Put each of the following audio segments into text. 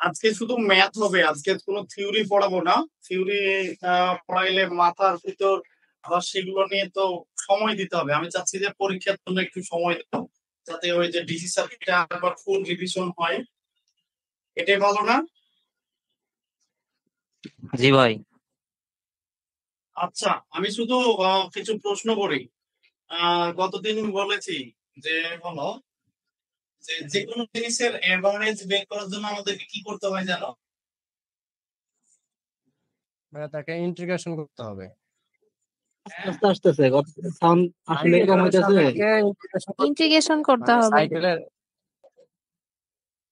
আজকে শুধু ম্যাথ হবে, আজকে কোনো থিওরি পড়াবো না। থিওরি পড়াইলে মাথার ভিতর আবার সেগুলো নিয়ে তো সময় দিতে হবে। আমি চাচ্ছি যে পরীক্ষার জন্য একটু সময় দাও, যাতে ওই যে ডিসি সাবজেক্টটা আবার ফুল রিভিশন হয়। এটাই ভালো না? জি ভাই। আচ্ছা, আমি শুধু কিছু প্রশ্ন করি। গতদিন বলেছি যে হলো যে যে কোনো জিনিসের এভারেজ বের করার জন্য আমাদেরকে কি করতে হয় জানো? মানে তাকে ইন্টিগ্রেশন করতে হবে। আস্তে আসতেছে সাউন্ড আসলে কম হইতেছে। ইন্টিগ্রেশন করতে মানে হবে। সাইকেলের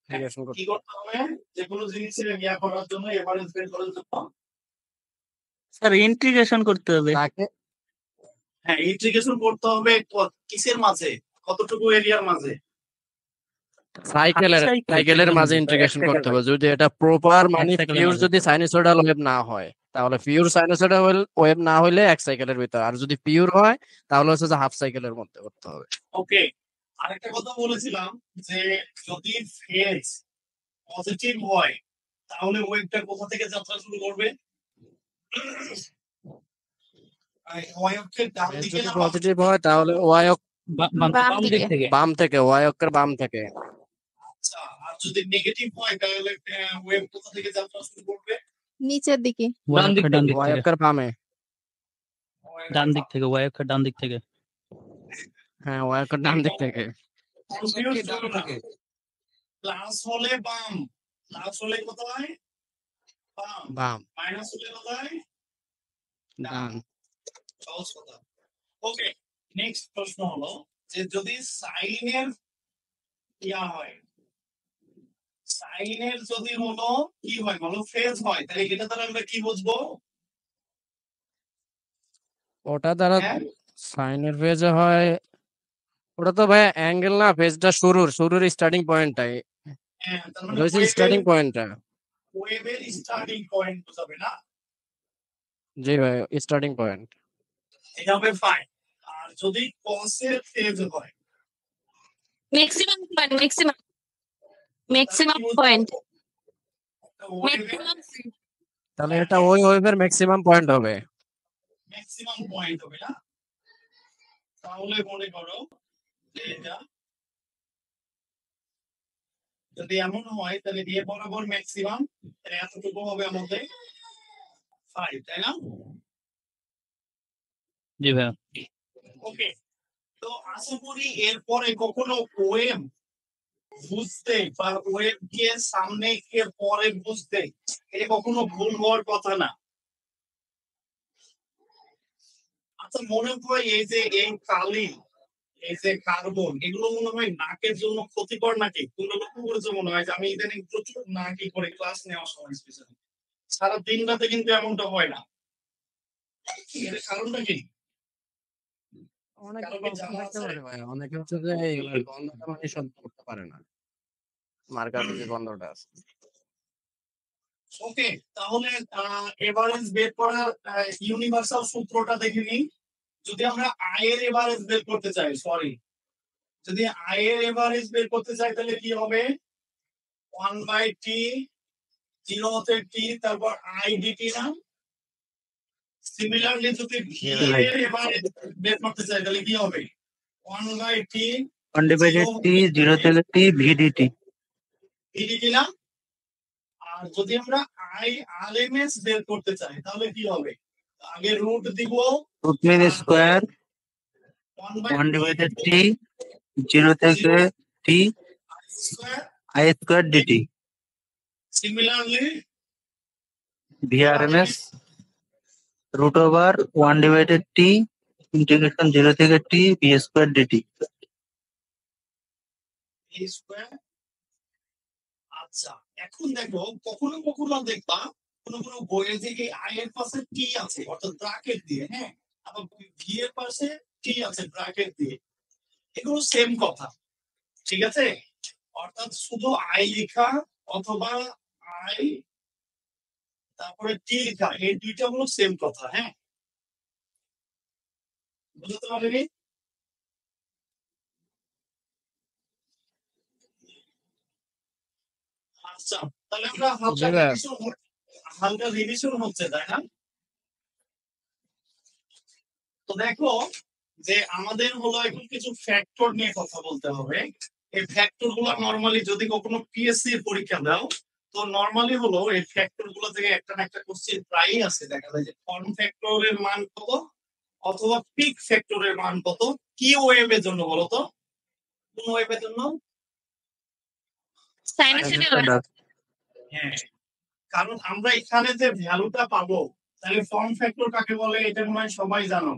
ইন্টিগ্রেশন কি করতে করতে হবে? যে কোনো জিনিসের ইয়া করার জন্য, এভারেজ বের করার জন্য স্যার ইন্টিগ্রেশন করতে হবে। তাকে হ্যাঁ, ইন্টিগ্রেশন করতে হবে কিসের মাঝে, কতটুকু এরিয়ার মাঝে? সাইকেলের মাঝে ইন্টিগ্রেশন করতে হবে। যদি এটা প্রপার মানে পিওর যদি সাইনোসয়েডাল ওয়েভ না হয়, তাহলে পিওর সাইনোসয়েডাল ওয়েভ না হইলে এক সাইকেলের ভিতর, আর যদি পিওর হয় তাহলে হচ্ছে যে হাফ সাইকেলের মধ্যে করতে হবে। ওকে, আরেকটা কথা বলেছিলাম যে যদি ফেজ পজিটিভ হয় তাহলে ওয়েভটা কোথা থেকে যাত্রা শুরু করবে? ওয়েভের ডান দিকে যদি না বাম পজিটিভ হয় তাহলে ওয়াই বাম দিকে। বাম থেকে, ওয়াই অক্ষের বাম থেকে। আচ্ছা, আর যদি নেগেটিভ হয় তাহলে ওয়েভ কোথা থেকে যাত্রা শুরু করবে? নিচের দিকে। ওয়াই অক্ষের বামে। ডান দিক থেকে, ওয়াই অক্ষের ডান দিক থেকে। হ্যাঁ, ওয়াই অক্ষের ডান দিক থেকে। প্লাস হলে বাম, প্লাস হলে কোথায়? বাম। বাম। মাইনাস হলে কোথায়? ডান। সহজ কথা। ওকে, নেক্সট প্রশ্ন হলো যে যদি সাইনের ইয়া হয়, সাইনের যদি হলো কি হয় বলো, ফেজ হয়, তাহলে এটা দ্বারা আমরা কি বুঝবো? ওটা দ্বারা হ্যাঁ? সাইনের ফেজে হয়, ওটা তো ভাই অ্যাঙ্গেল না, ফেজটা শুরুর স্টার্টিং পয়েন্টটাই, হ্যাঁ, তার মানে এটা হচ্ছে স্টার্টিং পয়েন্টটা। ওয়েভের স্টার্টিং পয়েন্ট বোঝাবে না? জি ভাই, স্টার্টিং পয়েন্ট। এটা হবে ফাইন। আর যদি কসের ফেজ হয় ম্যাক্সিমাম পয়েন্ট, ম্যাক্সিমাম পয়েন্ট। তাহলে এটা ওই ওয়েভের ম্যাক্সিমাম পয়েন্ট হবে। ম্যাক্সিমাম পয়েন্ট হবে না? তাহলে মনে করো যে এটা যদি এমন হয় তাহলে দিয়ে বরাবর ম্যাক্সিমাম, তাহলে এতটুকু হবে আমাদের 5, তাই না? জি ভাইয়া। ওকে, তো আশা করি এরপরে কখনো ওয়েভ বুঝতে বা ওয়েভ কে সামনে কে পরে বুঝতে এটা কখনো ভুল হওয়ার কথা না। আচ্ছা, মনে হয় এই যে এই কালি, এই যে কার্বন, এগুলো মনে হয় নাকের জন্য ক্ষতিকর নাকি? তোমরা লক্ষ্য করেছো মনে হয় যে আমি ইদানিং প্রচুর নাকি করে ক্লাস নেওয়ার সময় স্পেশালি সারা দিন রাতে কিন্তু এমনটা হয় না। এর কারণটা কি? অনেকে হচ্ছে যে এইগুলার গন্ধটা মানে সহ্য করতে পারে না, মার্কারের যে গন্ধটা আছে। ওকে, তাহলে এভারেজ বের করার ইউনিভার্সাল সূত্রটা দেখে নিই। যদি আমরা আয়ের এভারেজ বের করতে চাই, সরি, যদি আয়ের এভারেজ বের করতে চাই তাহলে কি হবে? 1/t, 0 হতে t, তারপর i dt না? সিমিলারলি যদি ভি এর এভারেজ বের করতে চাই তাহলে কি হবে? 1/t 0 থেকে t vdt। vdt না? আর যদি আমরা i rms বের করতে চাই তাহলে কি হবে? আগে রুট দিব, রুট মিন স্কয়ার 1 t 0 থেকে t i square dt। Similarly vrms root over 1 t integration 0 থেকে t v স্কয়ার dt। আচ্ছা, এখন দেখো কখনো কখনো দেখবা কোনো কোনো বইয়ে যে এই আই এর পাশে টি আছে অর্থাৎ ব্র্যাকেট দিয়ে, হ্যাঁ, আবার ভি এর পাশে টি আছে ব্র্যাকেট দিয়ে, এগুলো সেম কথা, ঠিক আছে? অর্থাৎ শুধু আই লেখা অথবা আই তারপরে টি লেখা, এই দুইটা হলো সেম কথা, হ্যাঁ? বুঝতে পারলি? আচ্ছা, তাহলে আমরা জি ভাইয়া। হালকা রিভিশন হচ্ছে, তাই না? তো দেখো যে আমাদের হলো এখন কিছু ফ্যাক্টর নিয়ে কথা বলতে হবে। এই ফ্যাক্টর গুলো নরমালি যদি কখনো পিএসসি এর পরীক্ষা দাও, তো নরমালি হলো এই ফ্যাক্টর গুলো থেকে একটা না একটা কোশ্চেন প্রায়ই আসে, দেখা যায় যে ফর্ম ফ্যাক্টরের মান কত অথবা পিক ফ্যাক্টরের মান কত, কি ওয়েভের জন্য বলো তো, কোন ওয়েভের জন্য? সাইনোসয়েডাল হ্যাঁ, কারণ আমরা এখানে যে ভ্যালুটা পাবো, তাহলে ফর্ম ফ্যাক্টর কাকে বলে এটা মনে হয় সবাই জানো।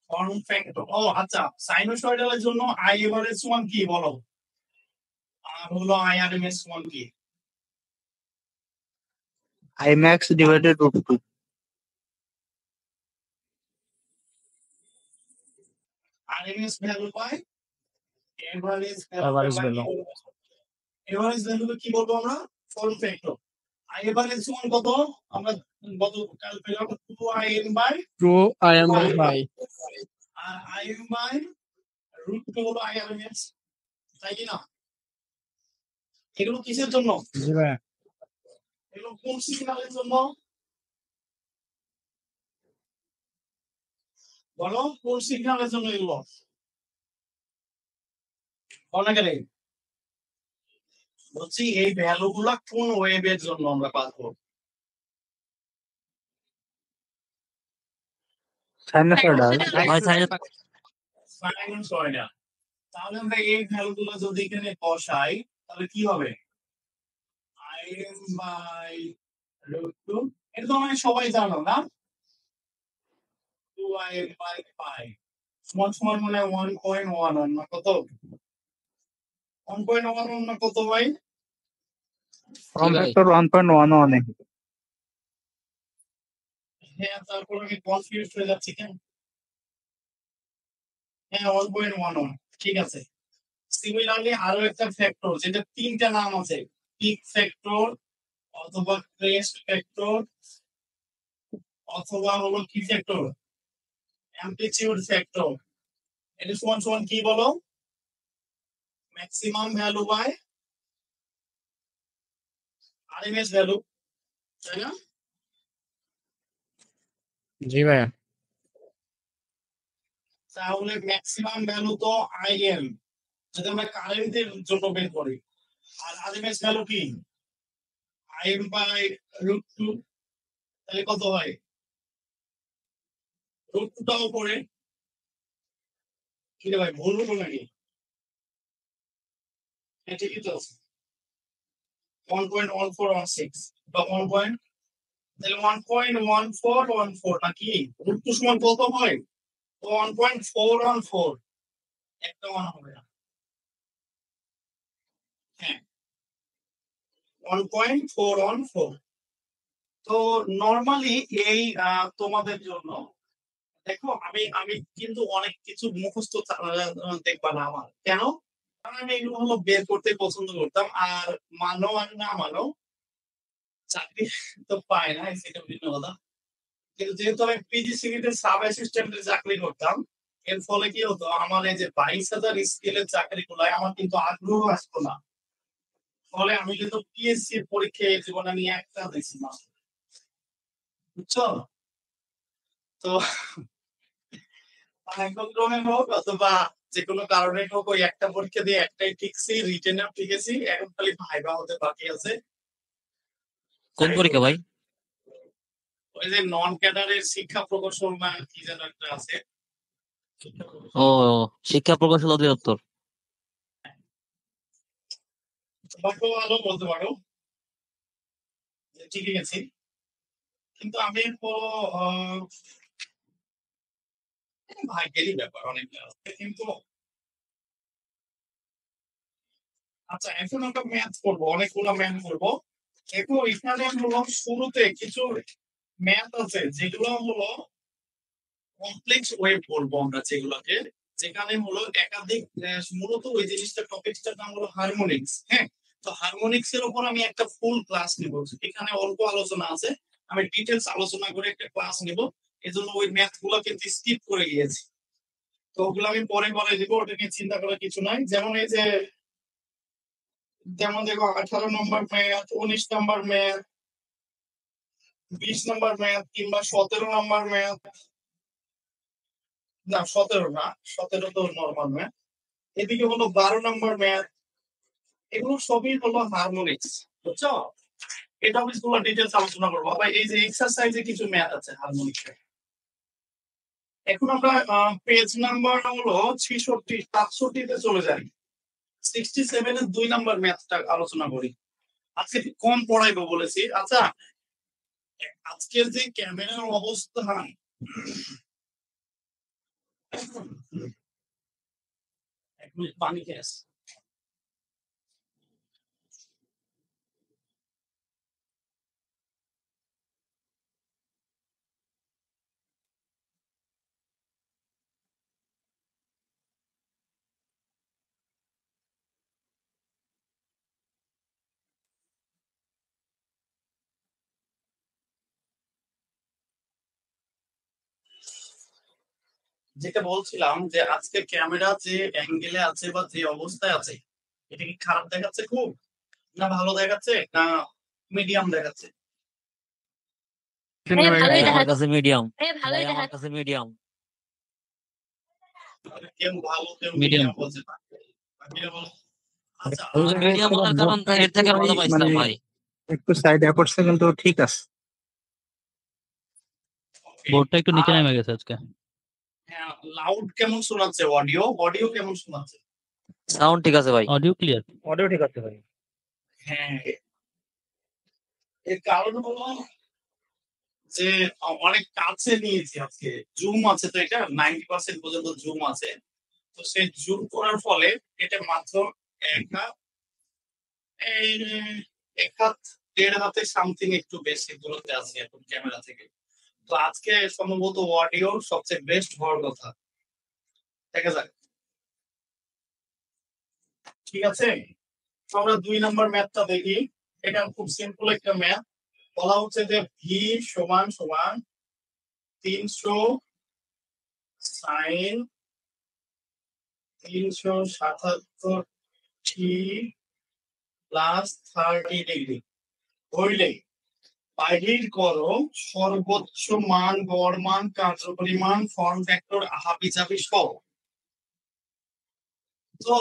ফর্ম ফ্যাক্টর, ও আচ্ছা, সাইনোসয়েডালের জন্য আই এভারেজ সমান কি বলো, আর হলো আই আরএমএস সমান কি? IMAX divided √2. RMS value by average Average value. Average value কি বলবো আমরা? Form factor. আই এভারেজ সমান কত? আমরা গতকাল পেলাম 2im বাই, 2im বাই, আর im বাই √2 হলো আই আরএমএস, তাই কি না? এগুলো কিসের জন্য? জি ভাইয়া। এগুলো কোন সিগন্যালের জন্য বলো, কোন সিগন্যালের জন্য এগুলো? অনেকের বলছি এই ভ্যালু গুলা কোন ওয়েভের জন্য আমরা পাবো? Sinusoidal. সাইনোসয়েডাল। তাহলে আমরা এই ভ্যালু গুলো যদি এখানে বসাই তাহলে কি হবে? im বাই √2, এটা তো মানে সবাই জানো না, 2im বাই পাই সমান সমান মানে 1.11 না কত? 1.11 না কত ভাই? Form ভাই। factor 1.11. হ্যাঁ, তারপর আমি কনফিউজ হয়ে যাচ্ছি কেন? হ্যাঁ, 1.11, ঠিক আছে। সিমিলারলি আরো একটা ফ্যাক্টর যেটা তিনটা নাম আছে, পিক ফ্যাক্টর অথবা ক্রেস্ট ফ্যাক্টর অথবা হলো কি ফ্যাক্টর, অ্যামপ্লিটিউড ফ্যাক্টর। এটা সমান সমান কি বলো? Maximum value by RMS value, তাই না? জি ভাইয়া। তাহলে ম্যাক্সিমাম ভ্যালু তো আইএম, যদি আমরা কারেন্টের জন্য বের করি, আর আরএমএস ভ্যালু কি? আইএম বাই √2, তাহলে কত হয়? √2টাও উপরে, কি রে ভাই, ভুল হলো নাকি? হ্যাঁ, ঠিকই তো আছে, 1.1416 বা 1. তাহলে 1.1414 নাকি? √2 সমান কত হয়? তো 1.414, একটা 1 হবে না। হ্যাঁ, 1.414। তো নরমালি এই তোমাদের জন্য দেখো, আমি আমি কিন্তু অনেক কিছু মুখস্থ দেখবা না আমার, কেন? কারণ আমি এগুলো হলো বের করতে পছন্দ করতাম, আর মানো আর না মানো চাকরি তো পায় না, সেটা ভিন্ন কথা। কিন্তু যেহেতু আমি পিজিসিবিতে সাব অ্যাসিস্ট্যান্টের চাকরি করতাম, এর ফলে কি হতো, আমার এই যে 22,000 স্কেলের চাকরি গুলাই আমার কিন্তু আগ্রহ আসতো না। ফলে আমি কিন্তু পিএসসি পরীক্ষায় জীবনে আমি একটা দিয়েছি না, বুঝছো? তো ভাগ্যক্রমে হোক অথবা যে কোনো কারণে হোক, ওই একটা পরীক্ষা দিয়ে একটাই ঠিকছি, রিটেনও ঠিকছি, এখন খালি ভাইবা হতে বাকি আছে। কোন পরীক্ষা ভাই? ওই যে নন ক্যাডারের শিক্ষা প্রকৌশল না কি যেন একটা আছে। ও, শিক্ষা প্রকৌশল অধিদপ্তর। ভাগ্য ভালো বলতে পারো যে ঠিকই গেছি, কিন্তু আমি ভাগ্যেরই ব্যাপার অনেকটা আছে কিন্তু। আচ্ছা, এখন আমরা ম্যাথ করবো, অনেকগুলো ম্যাথ করবো। দেখো এখানে হলো শুরুতে কিছু ম্যাথ আছে যেগুলো হলো কমপ্লেক্স ওয়েভ বলবো আমরা যেগুলোকে, যেখানে হলো একাধিক মূলত ওই জিনিসটা টপিকটার নাম হলো হারমোনিক্স। হ্যাঁ, তো হারমোনিক্স এর উপর আমি একটা ফুল ক্লাস নিব, এখানে অল্প আলোচনা আছে, আমি ডিটেলস আলোচনা করে একটা ক্লাস নিব, এজন্য ওই ম্যাথ গুলো কিন্তু স্কিপ করে গিয়েছি। তো ওগুলো আমি পরে বলে দিব, ওটা নিয়ে চিন্তা করার কিছু নাই। যেমন এই যে যেমন দেখো 18 নম্বর ম্যাথ, 19 নম্বর ম্যাথ, 20 নম্বর ম্যাথ কিংবা 17 নম্বর ম্যাথ, না 17 না, 17 তো নরমাল ম্যাথ। এদিকে হলো 12 নম্বর ম্যাথ, এগুলো সবই হলো হারমোনিক্স, বুঝছো? এই টপিক গুলো ডিটেলস আলোচনা করবো। আবার এই যে এক্সারসাইজে কিছু ম্যাথ আছে হারমোনিক্সে। এখন আমরা পেজ নাম্বার হলো 66 67 তে চলে যাই। 67 এর 2 নাম্বার ম্যাথটা আলোচনা করি। আজকে কম পড়াইবো বলেছি। আচ্ছা, আজকের যে ক্যামেরার অবস্থা, এক মিনিট পানি খেয়ে আসি। যেটা বলছিলাম যে আজকে ক্যামেরা যে অ্যাঙ্গেলে আছে বা যে অবস্থায় আছে, এটা কি খারাপ দেখাচ্ছে খুব, না ভালো দেখাচ্ছে, না মিডিয়াম দেখাচ্ছে? ভালোই আমার দেখাচ্ছে, কাছে মিডিয়াম ভালোই আমার দেখাচ্ছে। কাছে মিডিয়াম কেউ ভালো কেউ Medium. মিডিয়াম বলছে না। বাকিরা বলো। আচ্ছা, মিডিয়াম বলার কারণ এর থেকে ভালো পাইছিলাম ভাই। একটু সাইডে পড়ছে কিন্তু ঠিক আছে। বোর্ডটা একটু নিচে নেমে গেছে আজকে। হ্যাঁ, লাউড কেমন শোনাচ্ছে? অডিও অডিও কেমন শোনাচ্ছে? সাউন্ড ঠিক আছে ভাই। Audio clear. অডিও ঠিক আছে ভাই। হ্যাঁ, এর কারণ হলো যে অনেক কাছে নিয়েছি আজকে, জুম আছে তো, এটা 90% পর্যন্ত জুম আছে। তো সেই জুম করার ফলে এটা মাত্র এক হাত, এই এক হাত 1.5 হাতে সামথিং একটু বেশি দূরত্বে আছে এখন ক্যামেরা থেকে। তো আজকে সম্ভবত অডিও সবচেয়ে বেস্ট হওয়ার কথা। দেখা যাক, ঠিক আছে? তো আমরা 2 নম্বর ম্যাথটা দেখি। এটা খুব সিম্পল একটা ম্যাথ। বলা হচ্ছে যে ভি সমান সমান 300 সাইন 377 টি প্লাস 30 ডিগ্রি হইলে বাহির করো সর্বোচ্চ মান, গড় মান, কার্যকরী মান, ফর্ম ফ্যাক্টর, হাবিজাবি সহ। তো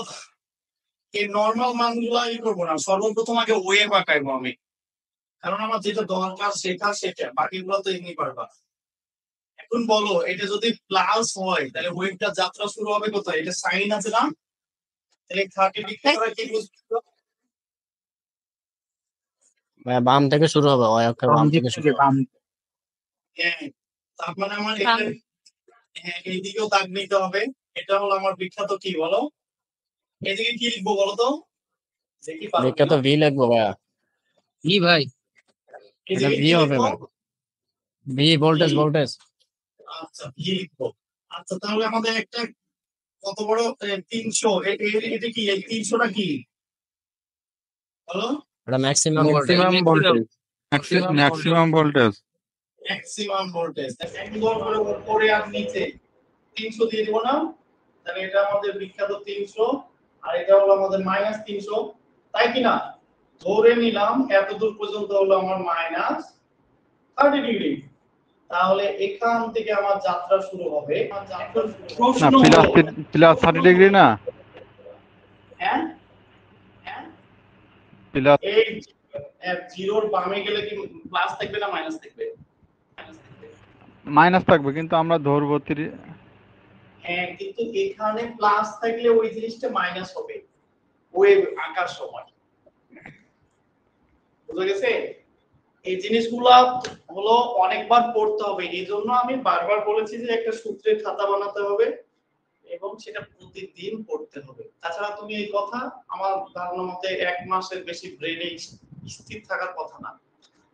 এই নর্মাল মানগুলো করবো না, সর্বপ্রথম আগে ওয়েভ আঁকাইবো আমি, কারণ আমার যেটা দরকার সেটা বাকিগুলো তো এমনি পারবা। এখন বলো, এটা যদি প্লাস হয় তাহলে ওয়েভটা যাত্রা শুরু হবে কোথায়? এটা সাইন আছে না, তাহলে 30 ডিগ্রি দ্বারা কি বুঝছো? বাম থেকে শুরু হবে, ওই অক্ষর বাম থেকে শুরু হবে। হ্যাঁ, তার মানে আমার বাম। হ্যাঁ, এইদিকেও দাগ নিতে হবে। এটা হলো আমার বিখ্যাত কি বলো, এদিকে কি লিখবো বলো তো? দেখি পারো বিখ্যাত কিনা? ভি লিখবো ভাইয়া। ই ভাই এদিকে এটা কি ভি হবে লিখবো? ভাই। V voltage V। ভোল্টেজ। আচ্ছা, ভি লিখবো। আচ্ছা, তাহলে আমাদের একটা কত বড় 300, এটা কি? এই 300টা কি বলো? এটা maximum maximum voltage maximum voltage maximum voltage. একদম করে উপরে আর নিচে 300 দিয়ে দিব না? তাহলে এটা আমাদের বিখ্যাত 300, আর এটা হলো আমাদের -300, তাই কি না? ধরে নিলাম এত দূর পর্যন্ত হলো আমার -30 ডিগ্রি। তাহলে এখান থেকে আমার যাত্রা শুরু হবে। এখন না প্রশ্ন প্লাস হলো, প্লাস 30 ডিগ্রি না, হ্যাঁ হ্যাঁ, প্লাস এই জিরোর বামে গেলে কি প্লাস থাকবে না মাইনাস থাকবে? মাইনাস থাকবে, কিন্তু আমরা ধরবো হ্যাঁ, কিন্তু এখানে প্লাস থাকলে ওই জিনিসটা মাইনাস হবে ওয়েভ আঁকার সময়। বুঝা গেছে? এই জিনিসগুলো হলো অনেকবার পড়তে হবে। এই জন্য আমি বারবার বলেছি যে একটা সূত্রের খাতা বানাতে হবে এবং সেটা প্রতিদিন পড়তে হবে। তাছাড়া তুমি এই কথা আমার ধারণা মতে 1 মাসের বেশি ব্রেনে স্থির থাকার কথা না,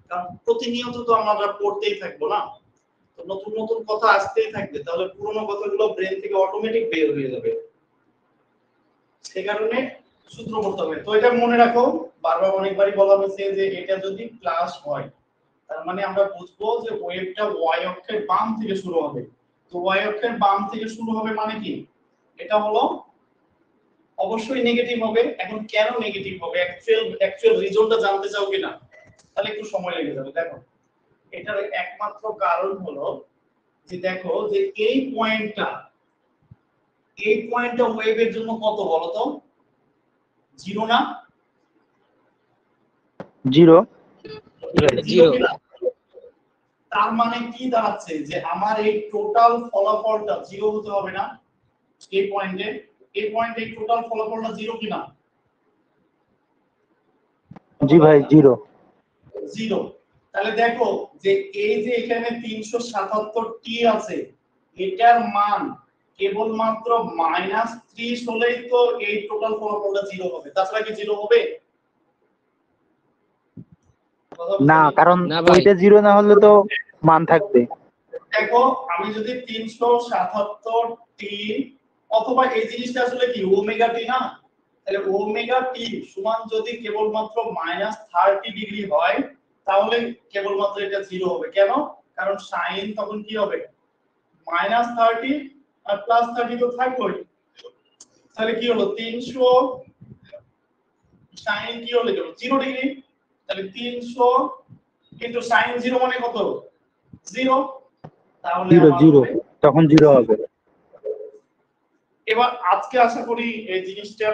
কারণ প্রতিনিয়ত তো আমরা পড়তেই থাকবো না, তো নতুন নতুন কথা আসতেই থাকবে, তাহলে পুরোনো কথাগুলো ব্রেন থেকে অটোমেটিক বের হয়ে যাবে। সেই কারণে সূত্র পড়তে হবে। তো এটা মনে রাখো, বারবার অনেকবারই বলা হয়েছে যে এটা যদি প্লাস হয় তার মানে আমরা বুঝবো যে ওয়েভটা ওয়াই অক্ষের বাম থেকে শুরু হবে। তো ওয়াই অক্ষের বাম থেকে শুরু হবে মানে কি, এটা হলো অবশ্যই নেগেটিভ হবে। এখন কেন নেগেটিভ হবে, অ্যাকচুয়াল রিজনটা জানতে চাও কিনা, তাহলে একটু সময় লেগে যাবে। দেখো এটার একমাত্র কারণ হলো যে দেখো যে এই পয়েন্টটা ওয়েভের জন্য কত বলো তো, 0 না? 0 জিরো কিনা? তার মানে কি দাঁড়াচ্ছে যে আমার এই টোটাল ফলাফলটা 0 হতে হবে না? এই পয়েন্টে এই টোটাল ফলাফলটা 0 কিনা? জি ভাই 0। 0। তাহলে দেখো যে এই যে এখানে 377 টি আছে, এটার মান কেবলমাত্র -30 হলেই তো এই টোটাল ফলাফলটা 0 হবে, তাছাড়া কি 0 হবে? না, কারণ না ভাই। ওইটা 0 না হলে তো মান থাকবে। দেখো আমি যদি 377 টি অথবা এই জিনিসটা আসলে কি ওমেগা টি না, তাহলে ওমেগা টি সমান যদি কেবলমাত্র -30 ডিগ্রি হয় তাহলে কেবলমাত্র এটা 0 হবে। কেন? কারণ সাইন তখন কি হবে, -30 আর +30 তো থাকবেই। তাহলে কি হলো 300 সাইন কি হলো 0 ডিগ্রি, তাহলে 300 কিন্তু সাইন 0 মানে কত, 0। তাহলে 0 আমার 0 হবে তখন 0 হবে। এবার আজকে আশা করি এই জিনিসটা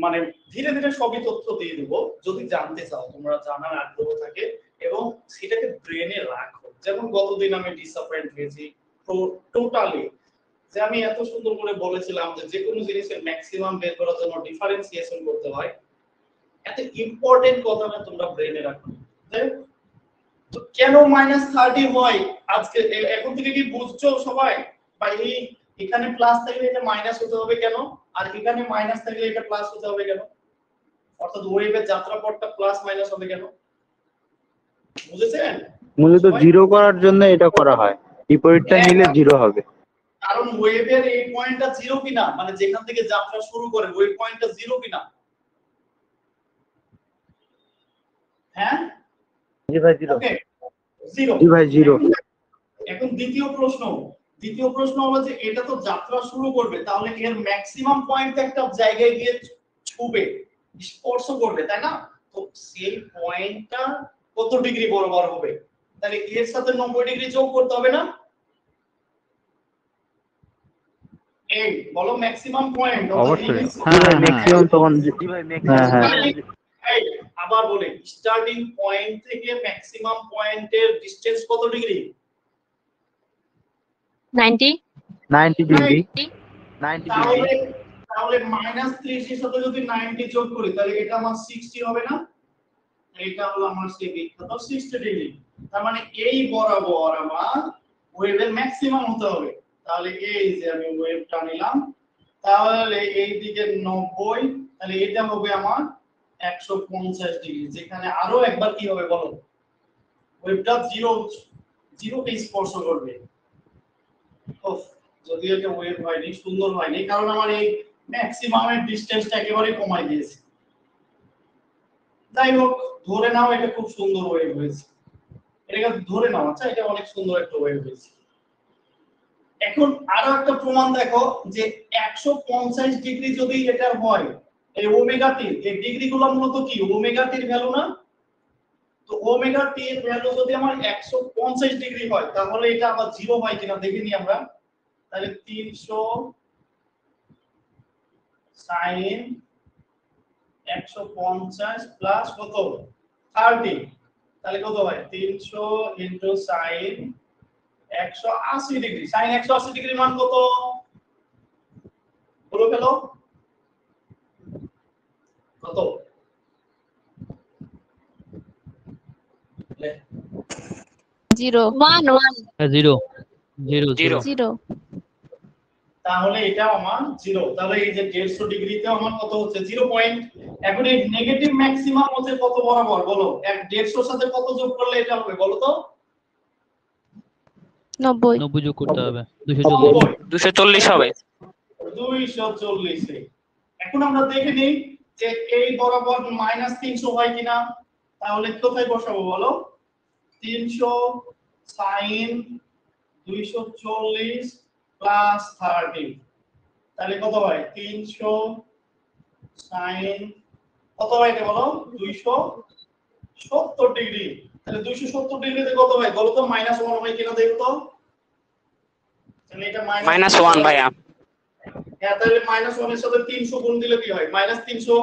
মানে ধীরে ধীরে সবই তথ্য দিয়ে দেব, যদি জানতে চাও তোমরা জানার আগ্রহ থাকে এবং সেটাকে ব্রেনে রাখো। যেমন গতদিন আমি ডিসঅ্যাপয়েন্ট হয়েছি টোটালি, যে আমি এত সুন্দর করে বলেছিলাম যে যে কোনো জিনিসের ম্যাক্সিমাম বের করার জন্য ডিফারেন্সিয়েশন করতে হয়, এত ইম্পর্টেন্ট কথাটা তোমরা ব্রেনে রাখো। তো কেন -30 হয় আজকে এখন থেকে কি বুঝছো সবাই? বা এই এখানে প্লাস থাকলে এটা মাইনাস হতে হবে কেন, আর এখানে মাইনাস থাকলে এটা প্লাস হতে হবে কেন, অর্থাৎ ওয়েভের যাত্রাপথটা প্লাস মাইনাস হবে কেন, বুঝেছেন? মূলত 0 করার জন্য এটা করা হয়, বিপরীতটা নিলে 0 হবে। কারণ ওয়েভের এই পয়েন্টটা 0 কিনা, মানে যেখান থেকে যাত্রা শুরু করে ওই পয়েন্টটা 0 কিনা। হ্যাঁ জি ভাই 0। ওকে 0। জি ভাই 0। এখন দ্বিতীয় প্রশ্ন হলো যে এটা তো যাত্রা শুরু করবে, তাহলে এর ম্যাক্সিমাম পয়েন্ট একটা জায়গায় গিয়ে ছুবে, স্পর্শ করবে, তাই না? তো সেই পয়েন্টটা কত ডিগ্রি বরাবর হবে, তাহলে এর সাথে 90 ডিগ্রি যোগ করতে হবে না? এই বলো ম্যাক্সিমাম পয়েন্ট, অবশ্যই। ম্যাক্সিমাম তখন জি ভাই ম্যাক্সিমাম। এই আবার বলি, স্টার্টিং পয়েন্ট থেকে ম্যাক্সিমাম পয়েন্টের ডিসটেন্স কত ডিগ্রি? 90 90 ডিগ্রি। 90 ডিগ্রি। তাহলে -30 এর সাথে যদি 90 যোগ করি তাহলে এটা আমার 60 হবে না? এটা হলো আমার সেই বিখ্যাত 60 ডিগ্রি। তার মানে এই বরাবর আমার ওয়েভের ম্যাক্সিমাম হতে হবে। তাহলে এই যে আমি ওয়েভটা নিলাম, তাহলে এই দিকে 90, তাহলে এটা হবে আমার 150 ডিগ্রি, যেখানে আরো একবার কি হবে বলো, ওয়েভটা 0 কে স্পর্শ করবে। যদিও এটা ওয়েভ হয়নি, সুন্দর হয়নি, কারণ আমার এই ম্যাক্সিমামের ডিসটেন্সটা একেবারে কমাই দিয়েছে। যাই হোক, ধরে নাও এটা খুব সুন্দর ওয়েভ হয়েছে, এটাকে ধরে নাও, আচ্ছা এটা অনেক সুন্দর একটা ওয়েভ হয়েছে। এখন আরো একটা প্রমাণ দেখো যে 150 ডিগ্রি যদি এটা হয়, এই ওমেগা টি, এই ডিগ্রিগুলো মূলত কি ওমেগা টির ভ্যালু না? তো ওমেগা টি এর ভ্যালু যদি আমার 150 ডিগ্রি হয় তাহলে এটা আবার 0 হয় কিনা দেখে নি আমরা। তাহলে 300 sin 150 প্লাস কত 30, তাহলে কত হয় 300 into sin 180 degree. sin 180 degree মান কত বলো ফেলো, কত? 0 1 0 0 0 তাহলে এটা আমার 0। তাহলে এই যে 150 ডিগ্রিতে আমার কত হচ্ছে 0 পয়েন্ট। এখন এই নেগেটিভ ম্যাক্সিমাম হচ্ছে কত বরাবর বলো, 150 সাথে কত যোগ করলে এটা হবে বলো তো? 90 যোগ করতে হবে 240 240 হবে। 240 এ এখন আমরা দেখে নিই যে এই বরাবর -300 হয় কিনা। তাহলে কোথায় বসাবো বলো, 300 sin 240 প্লাস 30, তাহলে কত হয় 300 sin কত হয় এটা বলো 270 ডিগ্রি। তাহলে 270 ডিগ্রিতে কত হয় বলো তো -1 হয় কিনা দেখো তো। তাহলে এটা -1 ভাইয়া। হ্যাঁ তাহলে -1 এর সাথে 300 গুণ দিলে কি হয় -300।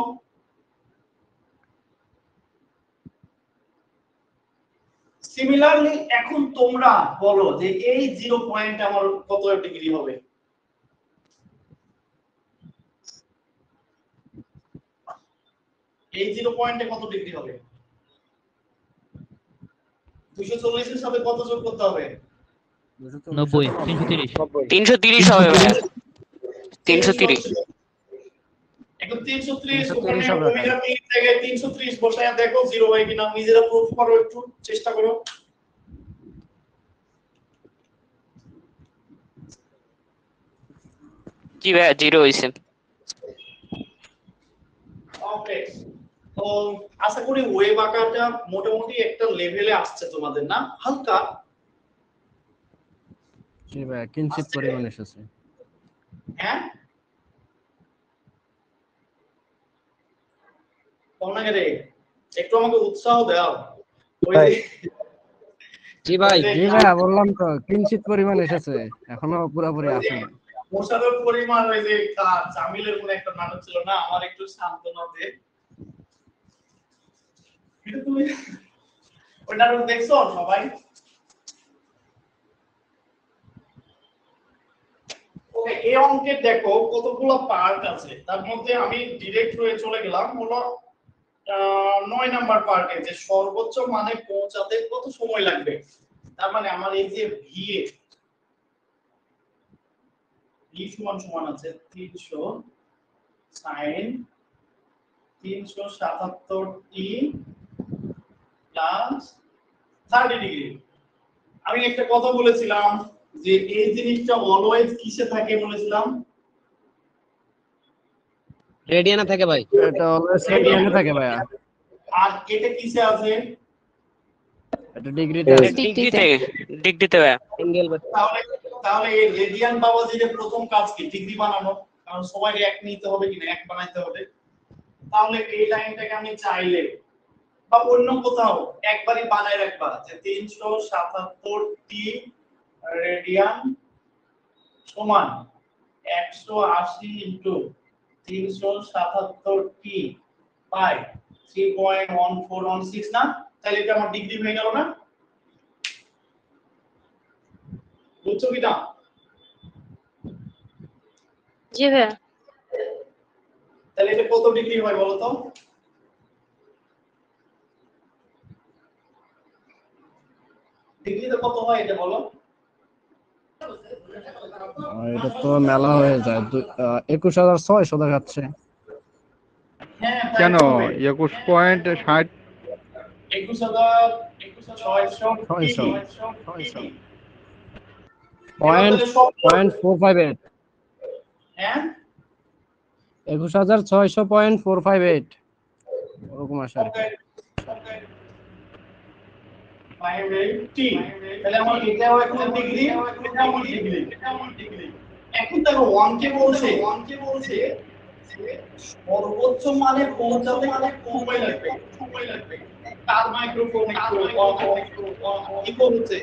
সিমিলারলি এখন তোমরা বলো যে এই 0 পয়েন্ট আমার কত ডিগ্রি হবে। এই 0 পয়েন্টে কত ডিগ্রি হবে 240 এর সাথে কত যোগ করতে হবে 90 330 330 হবে ভাইয়া 330। এখন 330 ওখানে ওমিরা মিনিট থেকে 330 বসায়া দেখো 0 হয় কিনা নিজেরা প্রুফ করো একটু চেষ্টা করো। জি ভাইয়া 0 হইছে। ওকে তো আশা করি ওয়েভ আঁকাটা মোটামুটি একটা লেভেলে আসছে তোমাদের না হালকা। জি ভাই কিঞ্চিত পরিমাণে এসেছে। হ্যাঁ কোনাকে রে একটু আমাকে উৎসাহ দাও। ওই জি ভাই জি ভাই বললাম তো কিঞ্চিত পরিমাণে এসেছে এখনো পুরোপুরি আসেনি। মোশাররফ পরিমাণ ওই যে জামিলের কোন একটা নাটক ছিল না আমার একটু সান্ত্বনা দে। এটা তুমি ওই নাটক দেখছো সবাই? ওকে এই অঙ্কে দেখো কতগুলো পার্ট আছে তার মধ্যে আমি ডাইরেক্ট হয়ে চলে গেলাম হলো 9 নাম্বার পার্টে যে সর্বোচ্চ মানে পৌঁছাতে কত সময় লাগবে। তার মানে আমার এই যে ভি সমান সমান আছে 300 sin 377t প্লাস 30 ডিগ্রি। আমি একটা কথা বলেছিলাম যে এই জিনিসটা অলওয়েজ কিসে থাকে বলেছিলাম রেডিয়ানা থাকে ভাই। এটা অলওয়েজ রেডিয়ানে থাকে ভাইয়া। আর এটা কিসে আছে এটা ডিগ্রিতে আছে। ডিগ্রিতে ভাইয়া। সিঙ্গেল ভাই। তাহলে তাহলে এই রেডিয়ান পাওয়া যে প্রথম কাজ কি ডিগ্রি বানানো কারণ সবাই এক নিতে হবে কিনা এক বানাইতে হবে। তাহলে এই লাইনটাকে আমি চাইলে বা অন্য কোথাও একবারই বানায় রাখবা যে 377t রেডিয়ান সমান 180 ইনটু 377t পাই 3.1416 না। তাহলে এটা আমার ডিগ্রি হয়ে গেল না বুঝছো কি না? জি ভাইয়া তাহলে এটা কত ডিগ্রি হয় বলো তো ডিগ্রিতে কত হয় এটা বলো। এটা তো মেলা হয়ে যায় 21600 দেখাচ্ছে। হ্যাঁ তাই কেন তো হবে। 21.60 21,600 .458 হ্যাঁ 21600.458 ওরকম আসে আর কি। তাহলে আমার এটাও এখন ডিগ্রি এটা আমার ডিগ্রি। এখন দেখো 1 কে বলছে সর্বোচ্চ মানে পৌঁছাতে সময় লাগবে তার মাইক্রোফোন একটু ইকো হচ্ছে।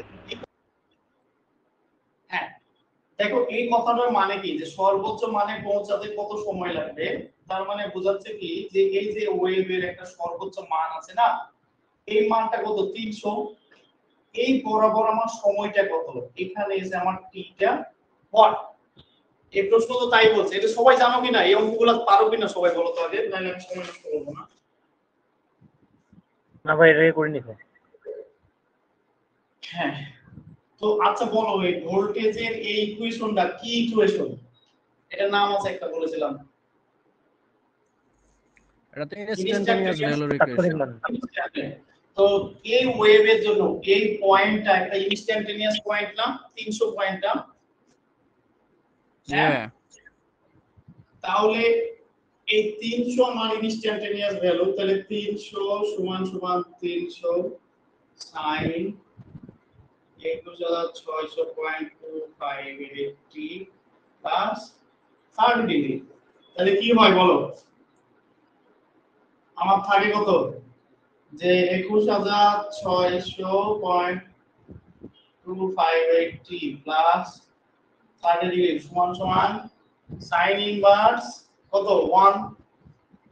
হ্যাঁ দেখো এই কথাটার মানে কি যে সর্বোচ্চ মানে পৌঁছাতে কত সময় লাগবে তার মানে বোঝাচ্ছে কি যে এই যে ওয়েভের একটা সর্বোচ্চ মান আছে না এই মানটা কত 300 এই বরাবর আমার সময়টা কত এখানে এসে আমার টিটা হোয়াট এই প্রশ্ন তো তাই বলছে এটা সবাই জানো কিনা এই অঙ্কগুলো পারো কিনা সবাই বলো তো আগে নাহলে আমি সময় নষ্ট করব না। না ভাই রে করে নিতে। হ্যাঁ তো আচ্ছা বলো এই ভোল্টেজের এই ইকুয়েশনটা কি ইকুয়েশন এটার নাম আছে একটা বলেছিলাম এটা তো ইনস্ট্যান্টেনিয়াস ভ্যালুর ইকুয়েশন। তো এই ওয়েভের জন্য এই পয়েন্টটা একটা ইনস্ট্যান্টেনিয়াস পয়েন্ট না 300 পয়েন্টটা হ্যাঁ তাহলে এই 300 আমার ইনস্ট্যান্টেনিয়াস ভ্যালু তাহলে 300 সমান সমান 300 sin 21,600.258 প্লাস 30 ডিগ্রি। তাহলে কি হয় বলো? আমার থাকে কত? যে 21,600.258 প্লাস 30 ডিগ্রি সমান সমান sin ইনভার্স কত 1,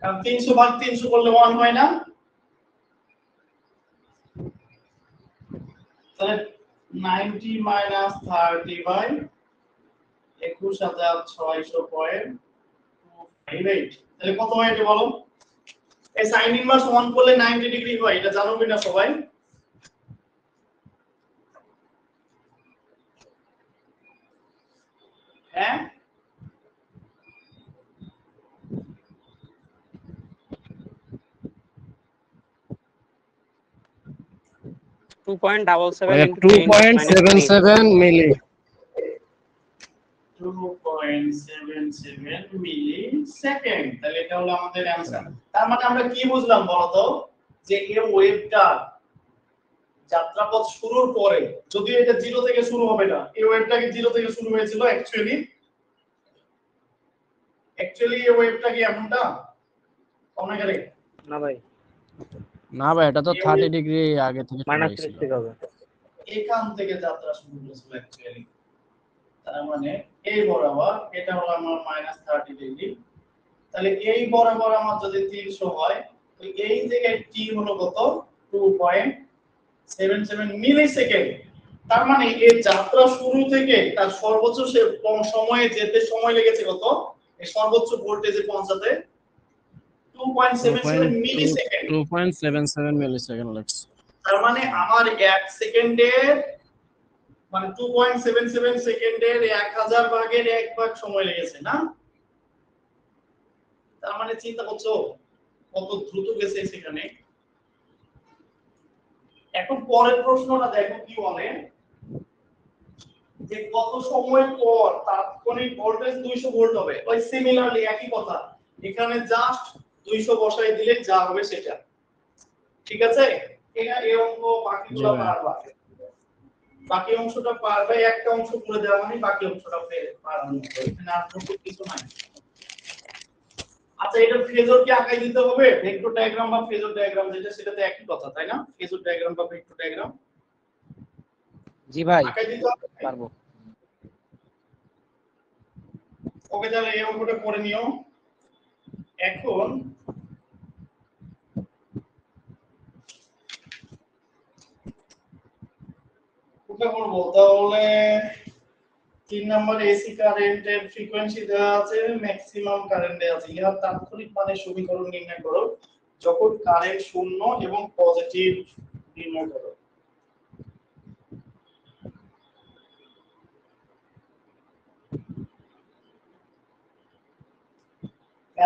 কারণ 300 ভাগ 300 করলে 1 হয় না? তাহলে 90 মাইনাস 30 বাই 21,600.258 তাহলে কত হয় এটা বলো? এই sin ইনভার্স 1 করলে 90 ডিগ্রি হয়, এটা জানো কিনা সবাই? হ্যাঁ, 2.77 into 10 2.77 মিলি 2.77 মিলি সেকেন্ড। তাহলে এটা হলো আমাদের অ্যানসার। তার মানে আমরা কি বুঝলাম বলতো? যে এই ওয়েভটা যাত্রাপথ শুরুর পরে, যদিও এটা 0 থেকে শুরু হবে না, এই ওয়েভটা কি 0 থেকে শুরু হয়েছিল অ্যাকচুয়ালি এই ওয়েভটা কি এমনটা? অনেকেরে না ভাই, না ভাই, এটা তো 30 ডিগ্রি আগে থেকে শুরু মাইনাস হয়েছিল। 30 হবে। এখান থেকে যাত্রা শুরু হয়েছিল অ্যাকচুয়ালি। তার মানে এই বরাবর এটা হলো আমার -30 ডিগ্রি। তাহলে এই বরাবর আমার যদি 300 হয়, তো এই জায়গায় t হলো কত? 2.77 মিলি সেকেন্ড। তার মানে এই যাত্রা শুরু থেকে তার সর্বোচ্চ সময়ে যেতে সময় লেগেছে কত? এই সর্বোচ্চ ভোল্টেজে পৌঁছাতে 2.77 মিলি সেকেন্ড। 2.77 মিলিসেকেন্ড লাগছে। তার মানে আমার 1 সেকেন্ডের মানে 2.77 সেকেন্ডের 1000 ভাগের 1 ভাগ সময় লেগেছে না? তার মানে চিন্তা করছো কত দ্রুত গেছে সেখানে। এখন পরের প্রশ্নটা দেখো কি বলে, যে কত সময় পর তাৎক্ষণিক ভোল্টেজ 200 ভোল্ট হবে। ওই সিমিলারলি একই কথা, এখানে জাস্ট 200 বসাই দিলে যা হবে সেটা। ঠিক আছে? এটা এই অঙ্ক বাকিগুলো পারবা। বাকি অংশটা পারবে, একটা অংশ করে দেওয়া মানে বাকি অংশটা পারবে। এখানে আর নতুন কিছু নাই। আচ্ছা, এটা ফেজর কি আঁকাই দিতে হবে? ভেক্টর ডায়াগ্রাম বা ফেজর ডায়াগ্রাম যেটা, সেটাতে একই কথা, তাই না? ফেজর ডায়াগ্রাম বা ভেক্টর ডায়াগ্রাম জি ভাই, আঁকাই দিতে হবে। পারবো। ওকে, তাহলে এই অঙ্কটা করে নিও। এখন ওটা করব, তাহলে 3 নম্বরে এসি কারেন্টের ফ্রিকোয়েন্সি দেওয়া আছে, ম্যাক্সিমাম কারেন্ট দেওয়া আছে। ইহার তাৎক্ষণিক মানের সমীকরণ নির্ণয় করো যখন কারেন্ট শূন্য এবং পজিটিভ নির্ণয় করো।